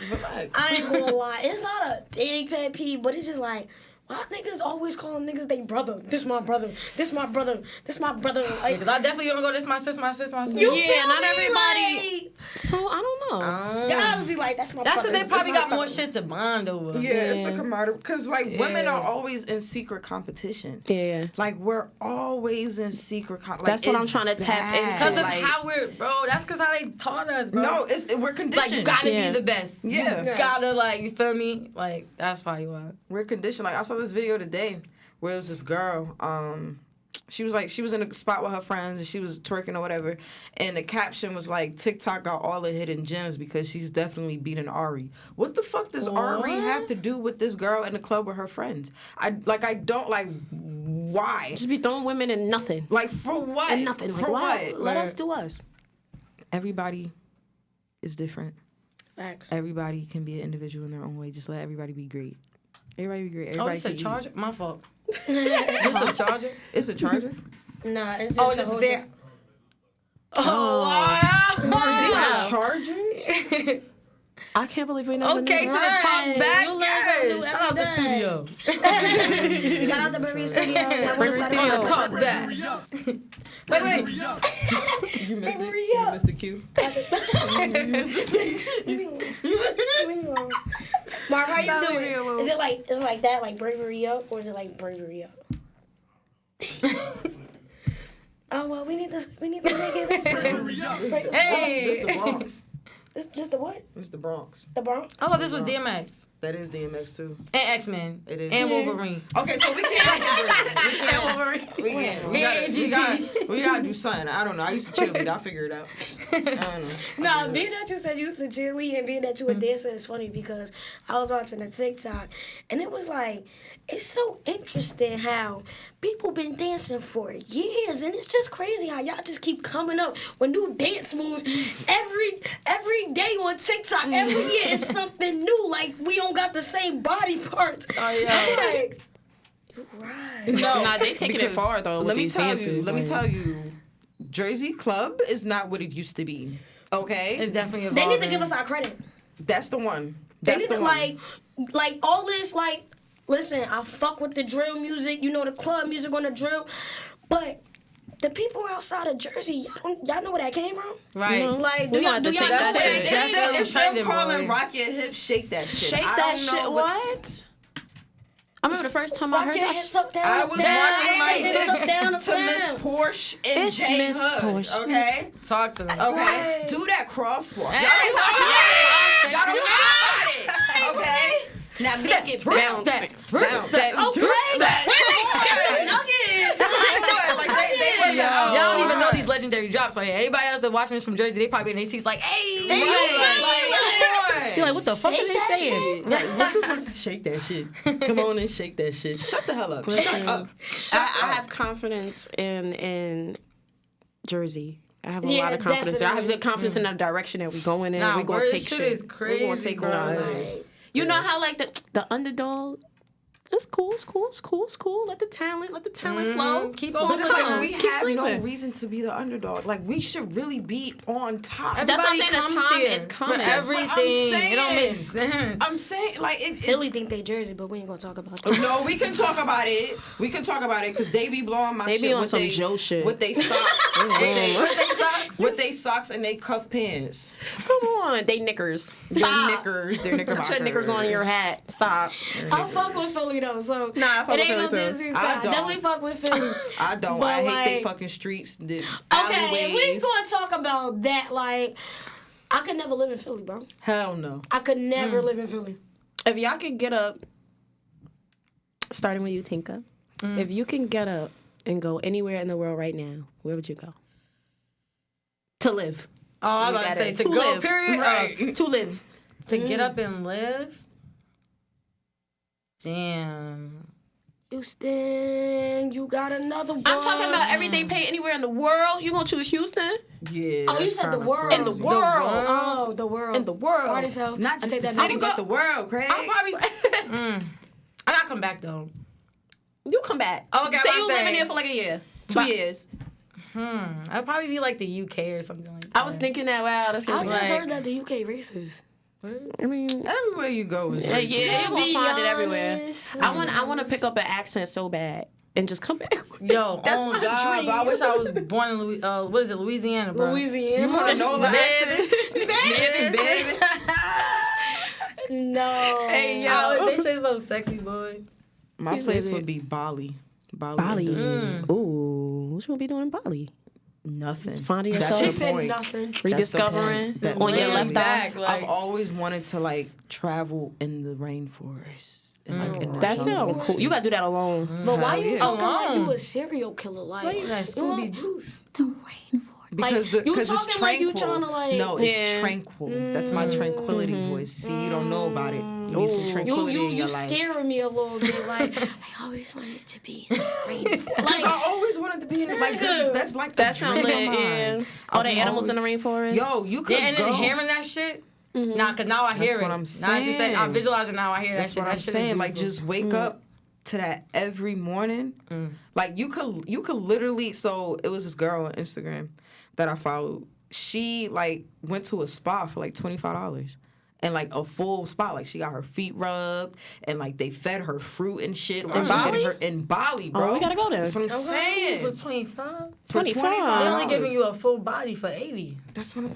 I ain't gonna lie. It's not a big pet peeve, but it's just like, why niggas always calling niggas they brother? This my brother. This my brother. This my brother. Like, cause I definitely don't go. This my sis. My sis. My sis. you Yeah, feel not me? everybody. So I don't know. Guys be like, that's my That's brother. because they probably This got my more brother. shit to bond over. Yeah, it's a camaraderie. Because, like, women are always in secret competition. Yeah. Like, we're always in secret competition. That's what I'm trying to tap into. Because of Like- how we're, bro. That's because how they taught us, bro. No, we're like conditioned. you gotta Yeah. be the best. Yeah. You gotta you feel me? Like that's probably why. We're conditioned. Like, I saw this video today where it was this girl. She was in a spot with her friends and she was twerking or whatever. And the caption was like, TikTok got all the hidden gems because she's definitely beating Ari. What the fuck does Ari have to do with this girl in the club with her friends? I don't why? Just be throwing women in nothing. Like, for what? And nothing. Like, For why? what? Let us do us. Everybody is different. Facts. Everybody can be an individual in their own way. Just let everybody be great. Everybody be great. Oh, Everybody it's a can eat. charger? My fault. It's a charger? It's a charger? Nah, it's just Oh, the it's just whole there. Oh, wow. These are chargers? I can't believe we never Okay, knew to the that. top back. You learn something Yes. new Shout out the every studio. Shout out to Burberry Studios. Burberry Studios. Top back. Wait. You missed it? Hurry You up. missed the cue? Mark, how you doing? Is it like that, like bravery up, or is it like bravery up? Oh well, we need the niggas. Hey. This the Bronx. This the what? This the Bronx. The Bronx? I thought this was DMX. That is DMX too. And X-Men. It is. And Wolverine. Okay, so we can't. We gotta do something. I don't know. I used to cheerlead. I'll figure it out. I don't know. Nah, being that you said you used to cheerlead and being that you a dancer is funny because I was watching a TikTok and it was like, it's so interesting how people been dancing for years and it's just crazy how y'all just keep coming up with new dance moves every day on TikTok. Every year is something new. Like we don't got the same body parts. Oh, yeah. I'm like, you're right. No, Nah, they taking it because far though with these dances. Let me like- tell you, Jersey Club is not what it used to be. Okay, It's definitely They evolving. need to give us our credit. that's the one. They That's need the to one. like all this like. Listen, I fuck with the drill music. You know the club music on the drill, but the people outside of Jersey, y'all know where that came from? Right. You know? Like, We do y'all gonna know have to take that where shit. that came from? It's them trending, calling boy. rock your hips, shake that shit. Shake I that don't know shit. What? I remember the first time I heard Your that. hips up, down, I was down, marking my hips up, down, hips to Miss Porsche and It's J Miss Hood. Porsche. Okay. Talk to me. Okay. Do that crosswalk. Hey. Y'all don't know about it. Okay. Now make it bounce. Bounce. Y'all don't even know these legendary drops right here. Anybody else that watching this from Jersey, they probably in their seats like, hey. You're like, what the fuck are they saying? Shake that shit. Come on and shake that shit. Shut the hell up. Shut up. I have confidence in Jersey. I have a lot of confidence. Definitely. I have the confidence in the direction that we're going in. Nah, we're gonna take shit shit. is crazy, We're gonna take bro. on. You know how like the underdog. It's cool. Let the talent flow. Keep on on coming. We Keep have no sleeping. reason to be the underdog. Like, we should really be on top. That's what I'm saying. The Everybody time comes is here coming. for That's what I'm everything. It don't make saying. sense. I'm saying, like, Philly think they Jersey, but we ain't gonna talk about that. No, we can talk about it. We can talk about it because they be blowing my They shit be on with some they, Joe shit. with they socks. with they socks and they cuff pants. Come on, they knickers. Their Stop. knickers. Their knickerbockers. Put your knickers on your hat. Stop. I fuck with Philly though, so Nah, I fuck it with ain't no Philly, too. disrespect. I I don't. definitely fuck with Philly. I don't. But, I hate they like- fucking streets. The Okay, alleyways. if we gonna talk about that, like, I could never live in Philly, bro. hell no. I could never live in Philly. If y'all could get up, starting with you, Tinkaa. If you can get up and go anywhere in the world right now, where would you go? To live. Oh, I was You about to got say it. to To go, live. period. Right. To live. To get up and live. Damn. Houston, you got another one. I'm talking about everything paid anywhere in the world. You gonna choose Houston? Yeah. Oh, you that's said the kinda world. crazy. In the world. Oh, the world. In the world. Party so. Not I just take the that city, back. but the world, Craig. I'll probably. I gotta come back though. You come back. Okay, Say I'm you saying- living there for like a year. 2 But- years. I'd probably be like the UK or something like that. I was thinking that, wow, that's I gonna be just like, heard that the UK racist. I mean, Everywhere you go is racist. yeah, you're gonna be find it everywhere. honest, I want to pick up an accent so bad and just come back. Yo, That's oh my God, dream. bro, I wish I was born in Louisiana, bro. Louisiana. You want to know about accent? Baby. No. Hey, Yo, they say so sexy, boy. My He's place living- would be Bali. Bali. Indonesia. Ooh, what you gonna be doing in Bali? Nothing. Finding That's yourself. the She said point. nothing. That's the Rediscovering point. That- on your Laying left eye. back, like, I've always wanted to like travel in the rainforest and like in the That jungle. sounds cool. You gotta do that alone. But why Hell you yeah. talking like Alone. you a serial killer? Like, Like Scooby Doo. the rainforest. Because like, because you it's talking like tranquil. you trying to like. No, it's Yeah. tranquil. That's my tranquility voice. See, you don't know about it. You need some You tranquility in your life. scaring me a little bit. Like I always wanted to be in the rainforest. Because I always wanted to be in like this. That's like That a sounds dream lit. of Yeah. mine. All the I've animals in the always- rainforest. Yo, you could Yeah, and go. then hearing that shit. Nah, cause now I hear That's what it. I'm Now that you said, I saying. visualize it. Now I hear That's that shit. what I'm That shit is saying. Like, beautiful. just wake up to that every morning. Like, you could literally. So it was this girl on Instagram that I followed. She like went to a spa for like $25. And like a full spa, like she got her feet rubbed, and like they fed her fruit and shit. While In she getting Bali? her in Bali, bro. Oh, we gotta go there. That's what I'm for saying. 25. For 25. They only giving you a full body for 80. That's what I'm,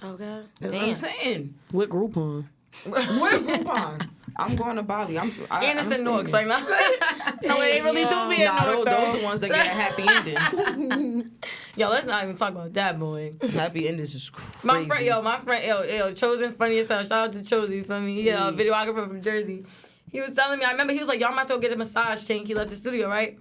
Okay. that's what I'm saying. With Groupon. We're Groupon. I'm going to Bali. And it's in Newark, staying. so like nothing. No, it really do be in Nah, Newark, those the ones that get happy endings. Yo, let's not even talk about that, boy. Happy endings is crazy. My friend, Chosen, funny as hell. Shout out to Chosen, you feel me? He a videographer from Jersey. He was telling me, I remember he was like, yo, I'm about to go get a massage, Tink. He left the studio, right?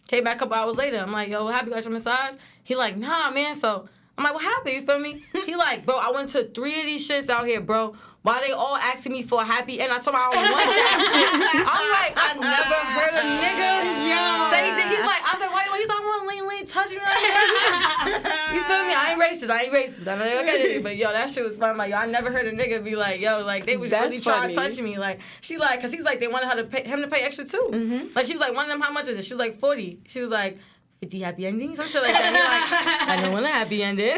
Came back a couple hours later. I'm like, yo, what happened? You got your massage? He like, nah, man. So I'm like, what happened? You feel me? He like, bro, I went to 3 of these shits out here, bro. Why they all asking me for a happy end? I told him I don't want that shit. I'm like, I never heard a nigga say that. He's like, I was like, why? He's like, I want lean, touch me like that. You feel me? I ain't racist. I'm like, okay, but yo, that shit was fun. I'm like, yo, I never heard a nigga be like, yo, like they was That's really trying to funny. touch me. Like she like, cause he's like, they wanted her to pay him to pay extra too. Like she was like, one of them, how much is it? She was like 40. She was like, 50 happy endings, some shit like that. He like, I don't want a happy ending.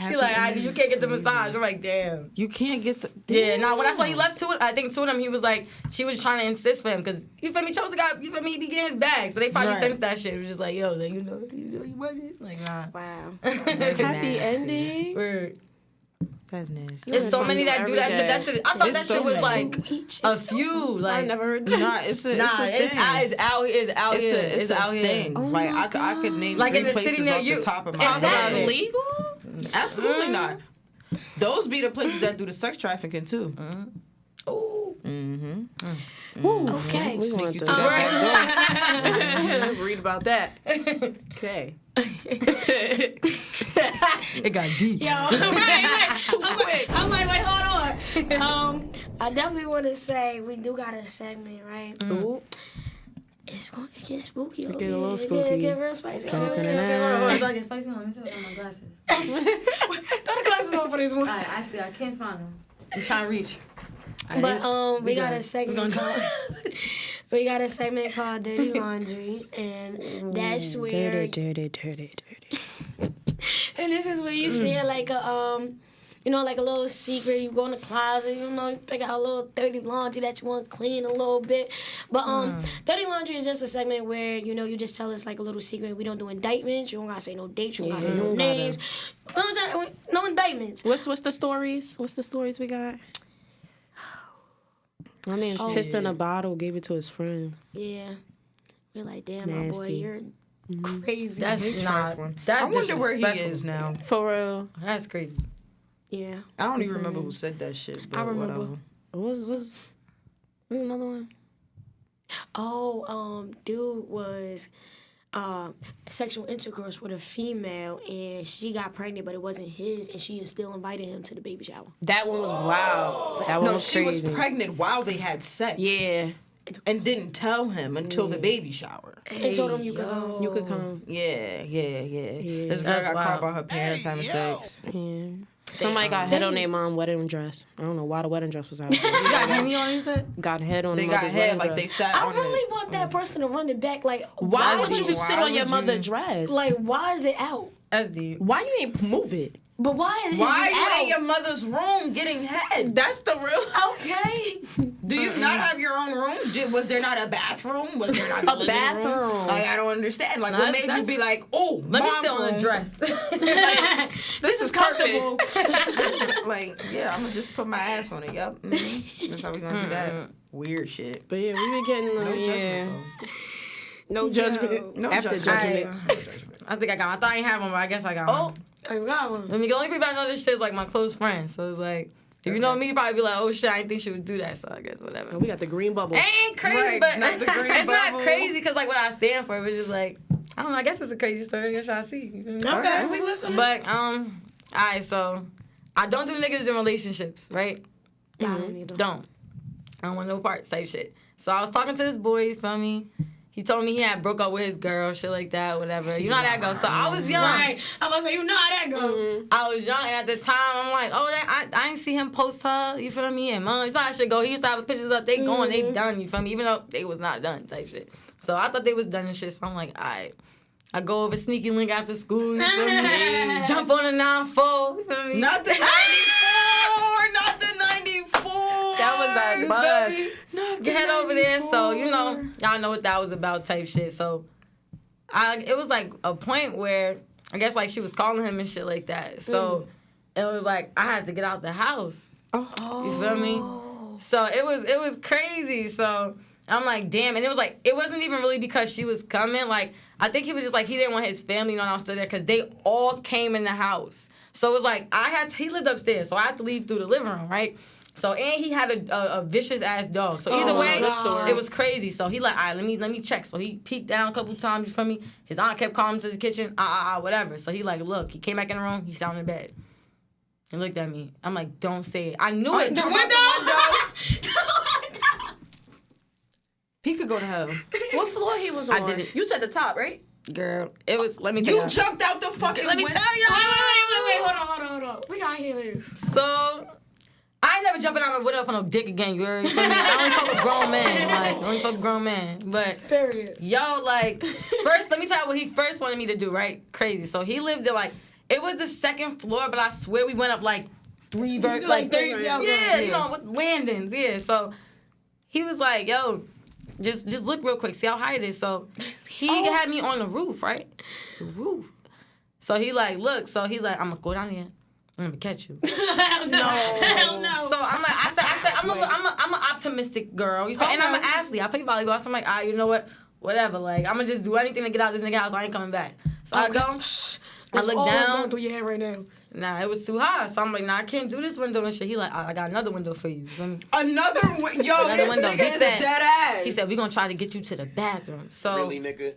She like, you can't get the massage. I'm like, damn. You can't get the. Yeah, nah, well, that's why he left to it. I think two of them, he was like, she was trying to insist for him, because, you feel me, Chosen got, you feel me, he be getting his bag, so they probably Right. sensed that shit. It was just like, yo, like, you know you want it? Like, nah. Wow. Happy ending. Word. That's nasty. There's so many that do that shit. That shit. I thought that shit was like a few. Like I never heard. Nah, it's a thing. it's out here. It's a thing. Like I could name Like 3 in the places city off near the you. top of my Is head. that Legal? Absolutely not. Those be the places that do the sex trafficking too. Oh. Okay. Sneak you through that Read about that. Okay. It got deep. Yo, right. Too quick. I'm like, wait, hold on. I definitely want to say we do got a segment, right? Ooh. It's going to get spooky. Get a little It spooky. get real spicy. It's like it's spicy. Let me put on my glasses. Throw the glasses on for this one. Alright, actually, I can't find them. I'm trying to reach. But we got good. a segment called we got a segment called Dirty Laundry, and that's where Dirty. and this is where you share like a you know, like a little secret. You go in the closet, you know, you pick out a little dirty laundry that you want to clean a little bit. But dirty laundry is just a segment where, you know, you just tell us like a little secret. We don't do indictments. You don't gotta say no dates. You don't gotta say no names. No indictments. What's the stories? What's the stories we got? My man's pissed in a bottle, gave it to his friend. Yeah. We're like, damn, my boy, Nasty. you're crazy. That's not. one. That's I wonder where he disrespectful. is now. For real. That's crazy. Yeah. I don't even remember who said that shit. But I remember. Whatever. What's another one? Oh, dude was sexual intercourse with a female, and she got pregnant, but it wasn't his, and she still invited him to the baby shower. That one was wild. That one No, was she was crazy. pregnant while they had sex. Yeah. And didn't tell him until the baby shower. And told him you could come. You could come. Yeah. This girl That's got wild. caught by her parents having sex. Yeah. Somebody got head on their mom wedding dress. I don't know why the wedding dress was out. You got Henny on you said? Got head on They the got mother's head wedding like dress. they sat I on really want that person to run it back. Like, Why would would you you- just sit why on your would mother's you- dress? like, why is it out? That's deep. why you ain't move it? But why is Why it are you out? in your mother's room getting head? That's the real. Okay. Do you not have your own room? Was there not a bathroom? Was there not a living bathroom? room? Like, I don't understand. Like, Nah, what made you that's- be like, oh, Let me mom's sit on the room. dress. This is comfortable. Like, yeah, I'm gonna just put my ass on it. Yep. That's how we gonna do that. Weird shit. But yeah, we been getting No yeah. judgment. No judgment. No After judgment. judgment. I think I got one. I thought I ain't have one, but I guess I got one. I got one. I mean, the only people I know this shit is like my close friends. So it's like, if you know me, you probably be like, oh shit, I didn't think she would do that. So I guess whatever. We got the green bubble. It ain't crazy, Right, but not the green it's bubble. not crazy because like what I stand for. It's just like, I don't know. I guess it's a crazy story. I guess y'all see. You feel me? Okay, we listen. But alright. So I don't do niggas in relationships, right? Don't. I don't want no parts type shit. So I was talking to this boy, you feel me? He told me he had broke up with his girl, shit like that, whatever. You know how that goes. So I was young. Right. I was like, you know how that go. I was young, and at the time, I'm like, oh, that I didn't see him post her, you feel me? And mom, you know how that shit go. He used to have the pictures up, they going, they done, you feel me? Even though they was not done, type shit. So I thought they was done and shit, so I'm like, all right. I go over sneaky link after school, you feel me? Jump on the 9-4, you feel me? Not the 94. Not the 94. That was that bus. Head over there, so you know, y'all know what that was about, type shit. So, it was like a point where I guess like she was calling him and shit like that. So it was like I had to get out the house. You feel me? So it was crazy. So I'm like, damn, and it was like it wasn't even really because she was coming. Like I think he was just like he didn't want his family to know I was still there because they all came in the house. So it was like he lived upstairs, so I had to leave through the living room, right? So and he had a vicious ass dog. So either way, it was crazy. So he like, all right, let me check. So he peeked down a couple times, you feel me? His aunt kept calling him to the kitchen, whatever. So he like, look, he came back in the room, he sat on the bed. And looked at me. I'm like, don't say it. I knew it. The window. He could go to hell. What floor he was on? I did it. You said the top, right? Girl, it was, let me tell you. You jumped out the fucking Let me window. tell y'all. Wait, hold on. We gotta hear this. So, I ain't never jumping out of a window for no dick again, you heard? I only fuck with grown men. Like, only fuck with grown men. But, Period. yo, like, first, let me tell you what he first wanted me to do, right? Crazy. So, he lived in, like, it was the second floor, but I swear we went up, like, three, you know, with landings, yeah. So, he was like, yo, just look real quick, see how high it is. So, he had me on the roof, right? The roof. So, he like, look, so he's like, I'm gonna go down here. I'm gonna catch you. Hell no. Hell no. So I'm like, I said, I'm an optimistic girl. You feel? And I'm an athlete. I play volleyball. So I'm like, you know what? Whatever. Like, I'm gonna just do anything to get out of this nigga house. I ain't coming back. So I go. I look down. Going through your head right now. Nah, it was too high. So I'm like, I can't do this window and shit. He like, I got another window for you. Another window. Yo, Another this window. nigga is dead ass. He said, we gonna try to get you to the bathroom. So Really, nigga?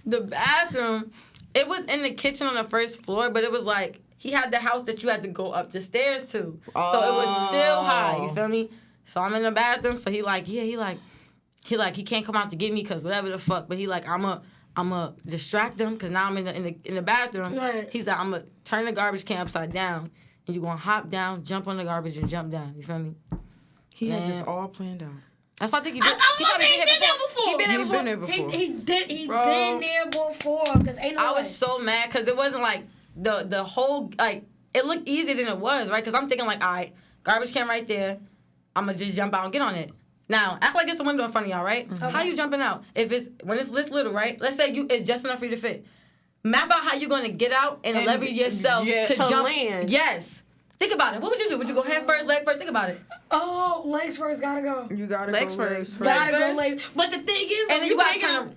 The bathroom, it was in the kitchen on the first floor, but it was like, he had the house that you had to go up the stairs to. So it was still high, you feel me? So I'm in the bathroom, so he can't come out to get me because whatever the fuck, but he like, I'ma distract him because now I'm in the bathroom. Right. He's like, I'ma turn the garbage can upside down and you're gonna hop down, jump on the garbage and jump down, you feel me? He had this all planned out. That's what I think he did. He did that before. He been there before. He been there before. Cause ain't no I way. was so mad because it wasn't like the whole, like, it looked easier than it was, right? Because I'm thinking like, all right, garbage can right there. I'm going to just jump out and get on it. Now, act like it's a window in front of y'all, right? Mm-hmm. How you jumping out? When it's this little, right? Let's say it's just enough for you to fit. Map out how you're going to get out and lever yourself to jump. Land. Yes. Think about it. What would you do? Would you go head first, leg first? Think about it. Oh, legs first, gotta go. You gotta Legs go first. Gotta go legs. But the thing is, And then you gotta turn around.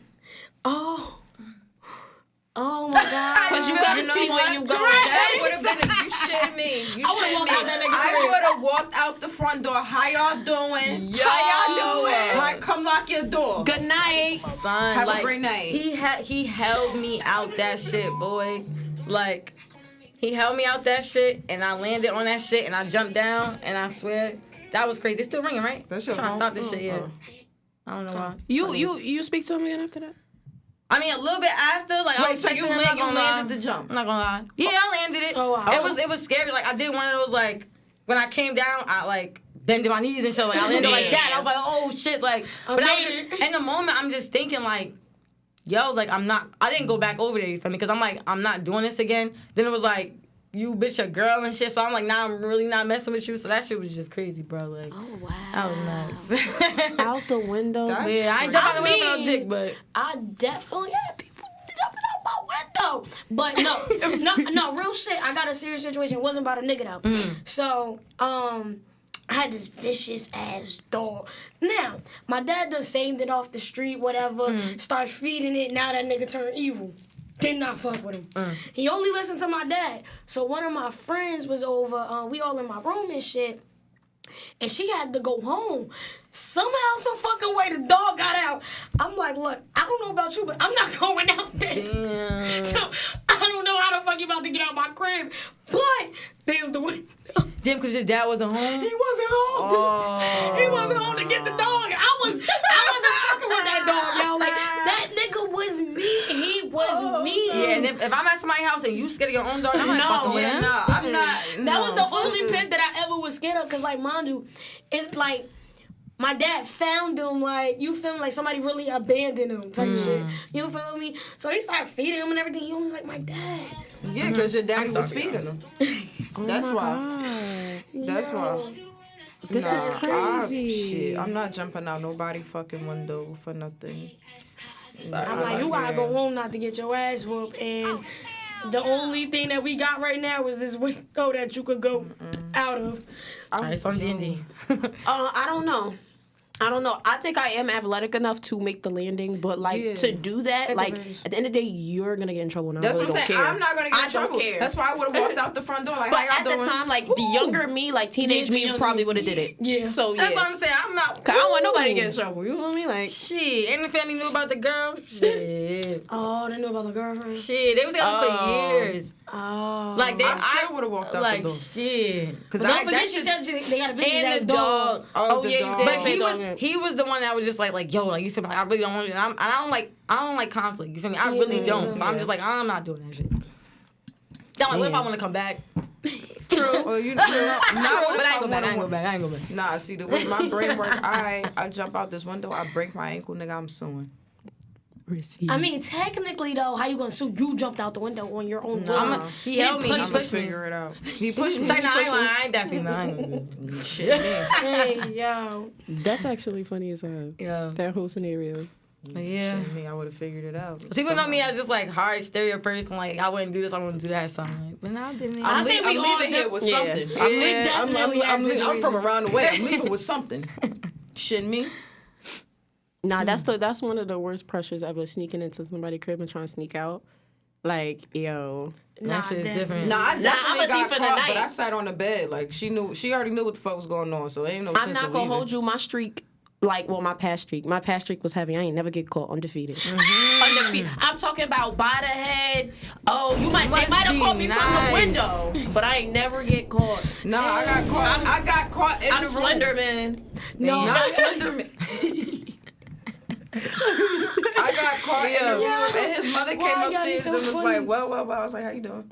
Oh my God. Because you gotta see where you going. That would have been if you shit me. I would have walked out the front door. How y'all doing? How y'all doing? Right, come lock your door. Good night. Son, Have like, a great night. He held me out that shit, boy. Like, he held me out that shit, and I landed on that shit, and I jumped down, and I swear, that was crazy. It's still ringing, right? That's I'm your trying to phone? stop this shit, yeah. I don't know why. You speak to him again after that? I mean, a little bit after, like, I was so texting you him, not gonna lie. landed the jump. I'm not gonna lie. Yeah, I landed it. Oh, wow. It was scary. Like, I did one of those, like, when I came down, I, like, bended my knees and shit. Like, I landed like that. I was like, oh, shit. Like, but in the moment, I'm just thinking, like, yo, like, I didn't go back over there, you feel me? Because I'm like, I'm not doing this again. Then it was like, you bitch a girl and shit. So I'm like, nah, I'm really not messing with you. So that shit was just crazy, bro. Like, Oh, wow. that was nice. Out the window. That's Yeah, I ain't jump out the window with no dick, but. I definitely had people jumping out my window. But no, real shit. I got a serious situation. It wasn't about a nigga though. So, I had this vicious ass dog. Now, my dad done saved it off the street, whatever. Started feeding it. Now that nigga turned evil. Did not fuck with him. He only listened to my dad. So one of my friends was over. We all in my room and shit. And she had to go home. Somehow, some fucking way, the dog got out. I'm like, look, I don't know about you, but I'm not going out there. Damn. So I don't know how the fuck you about to get out my crib. But there's the window. Damn, because your dad wasn't home? He wasn't home. Oh. He wasn't home to get the dog. I wasn't fucking with that dog, yo. Like, that nigga was me. He was me. Yeah, and if I'm at somebody's house and you scared of your own dog, I'm not fucking with him. No, I'm not. That was the only pet that I ever was scared of. Because, like, mind you, it's like, my dad found him, like, you feel me? Like, somebody really abandoned him type shit. You feel me? So he started feeding him and everything. He was like, my dad. Yeah, because your daddy was feeding him. That's why. That's why. This is crazy. Shit, I'm not jumping out nobody fucking window for nothing. I'm like, you gotta go home not to get your ass whooped. And the only thing that we got right now is this window that you could go out of. All right, it's on D&D. I don't know. I think I am athletic enough to make the landing, but like to do that, like depends. at the end of the day, you're gonna get in trouble. And That's I what really I'm saying. don't care. I'm not gonna get in I don't trouble. care. That's why I would have walked out the front door. Like, But how at y'all the doing? time, like the younger me, like teenage Yeah, the me, younger probably me. would have did it. Yeah. So yeah, That's what I'm saying. I'm not. 'Cause I don't want nobody to get in trouble. You know what I mean? Like Shit, and the family knew about the girl. Shit. Oh, they knew about the girlfriend? Shit, they was together for years. Oh. Like, I still would have walked out like, the door. shit. Because Don't forget she said they got a vicious And ass the dog. dog. Oh, the yeah, dog. but he was the one that was just like, yo, like, you feel me? Like, I really don't want it. And I don't like conflict. You feel me? I really don't. So I'm just like, I'm not doing that shit. Then like, what if I want to come back? True. Well, you But I ain't go back. Nah, see, the way my brain work, I jump out this window, I break my ankle, nigga, I'm suing. receive. I mean, technically though, how you gonna sue? You jumped out the window on your own will. He helped me. He I'm gonna pushed me. figure it out. He pushed me. He's like, nah, I ain't that female. I ain't. Shit, man. Hey, yo. That's actually funny as hell. Yeah. That whole scenario. But yeah. Shit, me, I would have figured it out. People know me as this like hard exterior person. Like I wouldn't do this, I wouldn't do that. So I'm like, but now I've been there. I'm leaving here with something. I'm from around the way. I'm leaving with something. Shouldn't me? Nah, that's one of the worst pressures ever. Sneaking into somebody's crib and trying to sneak out. Like, yo. That shit's different. Nah, I definitely got for the caught, night. but I sat on the bed. Like, she already knew what the fuck was going on, so ain't no sense I'm of not gonna leaving. hold you. My streak, my past streak was heavy. I ain't never get caught undefeated. Undefeated. I'm talking about by the head. Oh, they might have caught me from the window, but I ain't never get caught. Nah, I got caught. I got caught in I'm the room. Slender Man. No, Not Slenderman. I got caught in the room, and his mother came upstairs and was like, well. I was like, how you doing?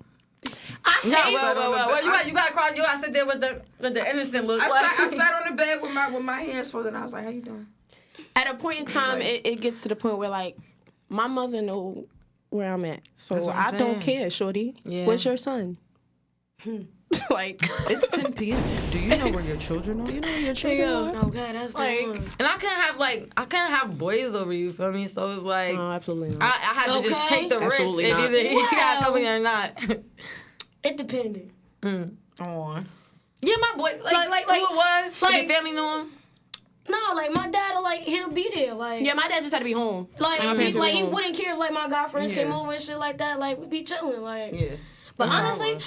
You got caught. You got to sit there with the innocent look. I sat on the bed with my hands folded, and I was like, how you doing? At a point in time, it gets to the point where, like, my mother know where I'm at. So I don't care, shorty. Yeah. Where's your son? Like, it's 10 p.m. Do you know where your children are? Do you know where your children are? Okay, that's like, the one. And I couldn't have boys over you, feel me? So it's like, no, absolutely not. I had to just take the Absolutely risk not. if either he got company or not. It depended. On. Yeah, my boy, like who it was, like- your family knew him. No, like my dad, he'll be there. Like, Yeah, my dad just had to be home. like, my parents were he home. wouldn't care if like my guy friends came over and shit like that. Like, we'd be chilling. Like, Yeah. but honestly,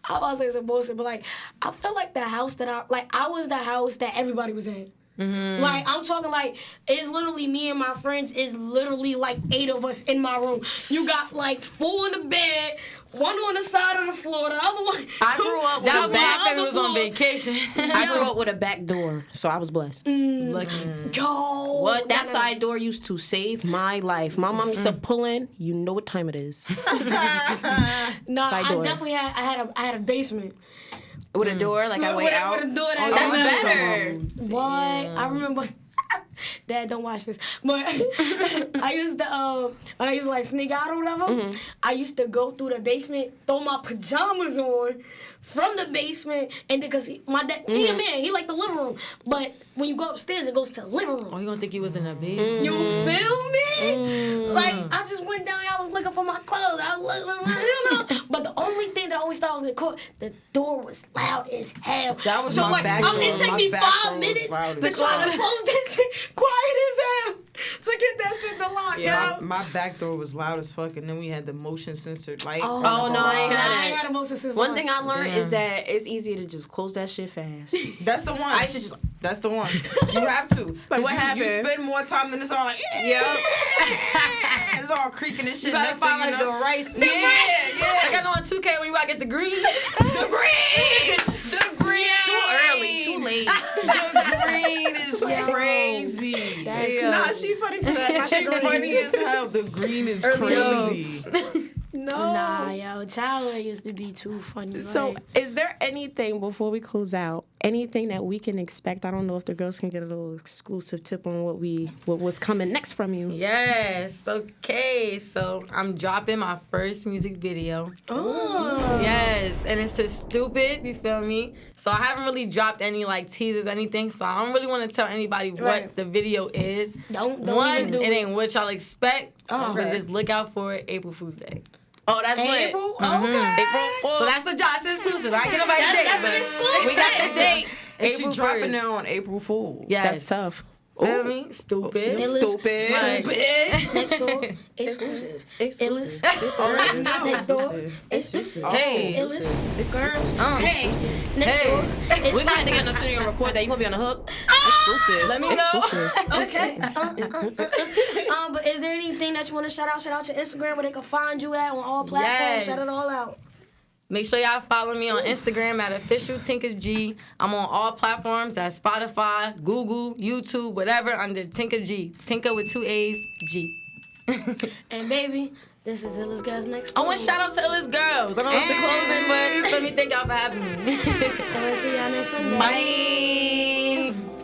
I was say some bullshit, but like, I feel like the house that I was the house that everybody was in. Like, I'm talking like, it's literally me and my friends. It's literally like 8 of us in my room. You got like 4 in the bed, 1 on the side of the floor, the other one. I grew up with That a was when my back. family was on vacation. I grew up with a back door, so I was blessed. Lucky. Yo, What that side door used to save my life. My mom used to pull in. You know what time it is. No, side I door. definitely had a basement. With a door, like I wait out. With a door Oh, that that's better. What? I remember. Dad, don't watch this. But I used to, when I used to like sneak out or whatever, I used to go through the basement, throw my pajamas on from the basement, and then because my dad, he a man, he like the living room. But when you go upstairs, it goes to the living room. Oh, you gonna think he was in the basement? You feel me? Like, I just went down, I was looking for my clothes. I was looking, you know. But the only thing that I always thought I was gonna caught, the door was loud as hell. That was so my like, back I mean, door. it take My me back 5 door was minutes loud to as try to fuck. close that shit quiet as hell to get that shit to lock out. My back door was loud as fuck, and then we had the motion censored light. Oh, no, I ain't had I it. ain't had a motion sensor. One thing I learned is that it's easier to just close that shit fast. That's the one. I should just That's the one. You have to. Like, what you happened? spend more time than it's all like, Yep. it's all creaking and shit. You gotta Next thing find you like know, the rice. yeah. Like I know on 2K when you gotta get the green. The green. Too early, too late. The green is crazy. Nah, she funny for that. She funny as hell. The green is crazy. Nah, yo, childhood used to be too funny. So, like, is there anything before we close out? Anything that we can expect? I don't know if the girls can get a little exclusive tip on what was coming next from you. Yes. Okay. So I'm dropping my first music video. oh. Yes, and it's just stupid. You feel me? So I haven't really dropped any like teasers, anything. So I don't really want to tell anybody what Right. the video is. Don't One, even do it it. ain't what y'all expect. Oh, But okay. just look out for it. April Fool's Day. Oh, that's April? lit. Okay. April Fool's. So that's the job. It's exclusive. I can't nobody date. That's an but exclusive. We got the date. And April she dropping 1st. it on April Fool. Yes. That's tough. Feel me? Stupid. Stupid. Like- Next door, exclusive. Illest. Oh, Next door, exclusive. Hey. Illest. Girls. Hey. Hey. Next door, We're exclusive. gonna have to get in the studio and record that. You gonna be on the hook? Exclusive. Let me know. Exclusive. Okay. But is there anything that you want to shout out? Shout out your Instagram where they can find you at on all platforms. Yes. Shout it all out. Make sure y'all follow me on Instagram at official Tinkaa G. I'm on all platforms. That's Spotify, Google, YouTube, whatever, under Tinkaa G. Tinkaa with 2 A's, G. And baby, this is Illest Girls Next I Door. want to shout out to Illest Girls. I don't know if the closing, but let me thank y'all for having me. And we'll see y'all next Sunday. Bye.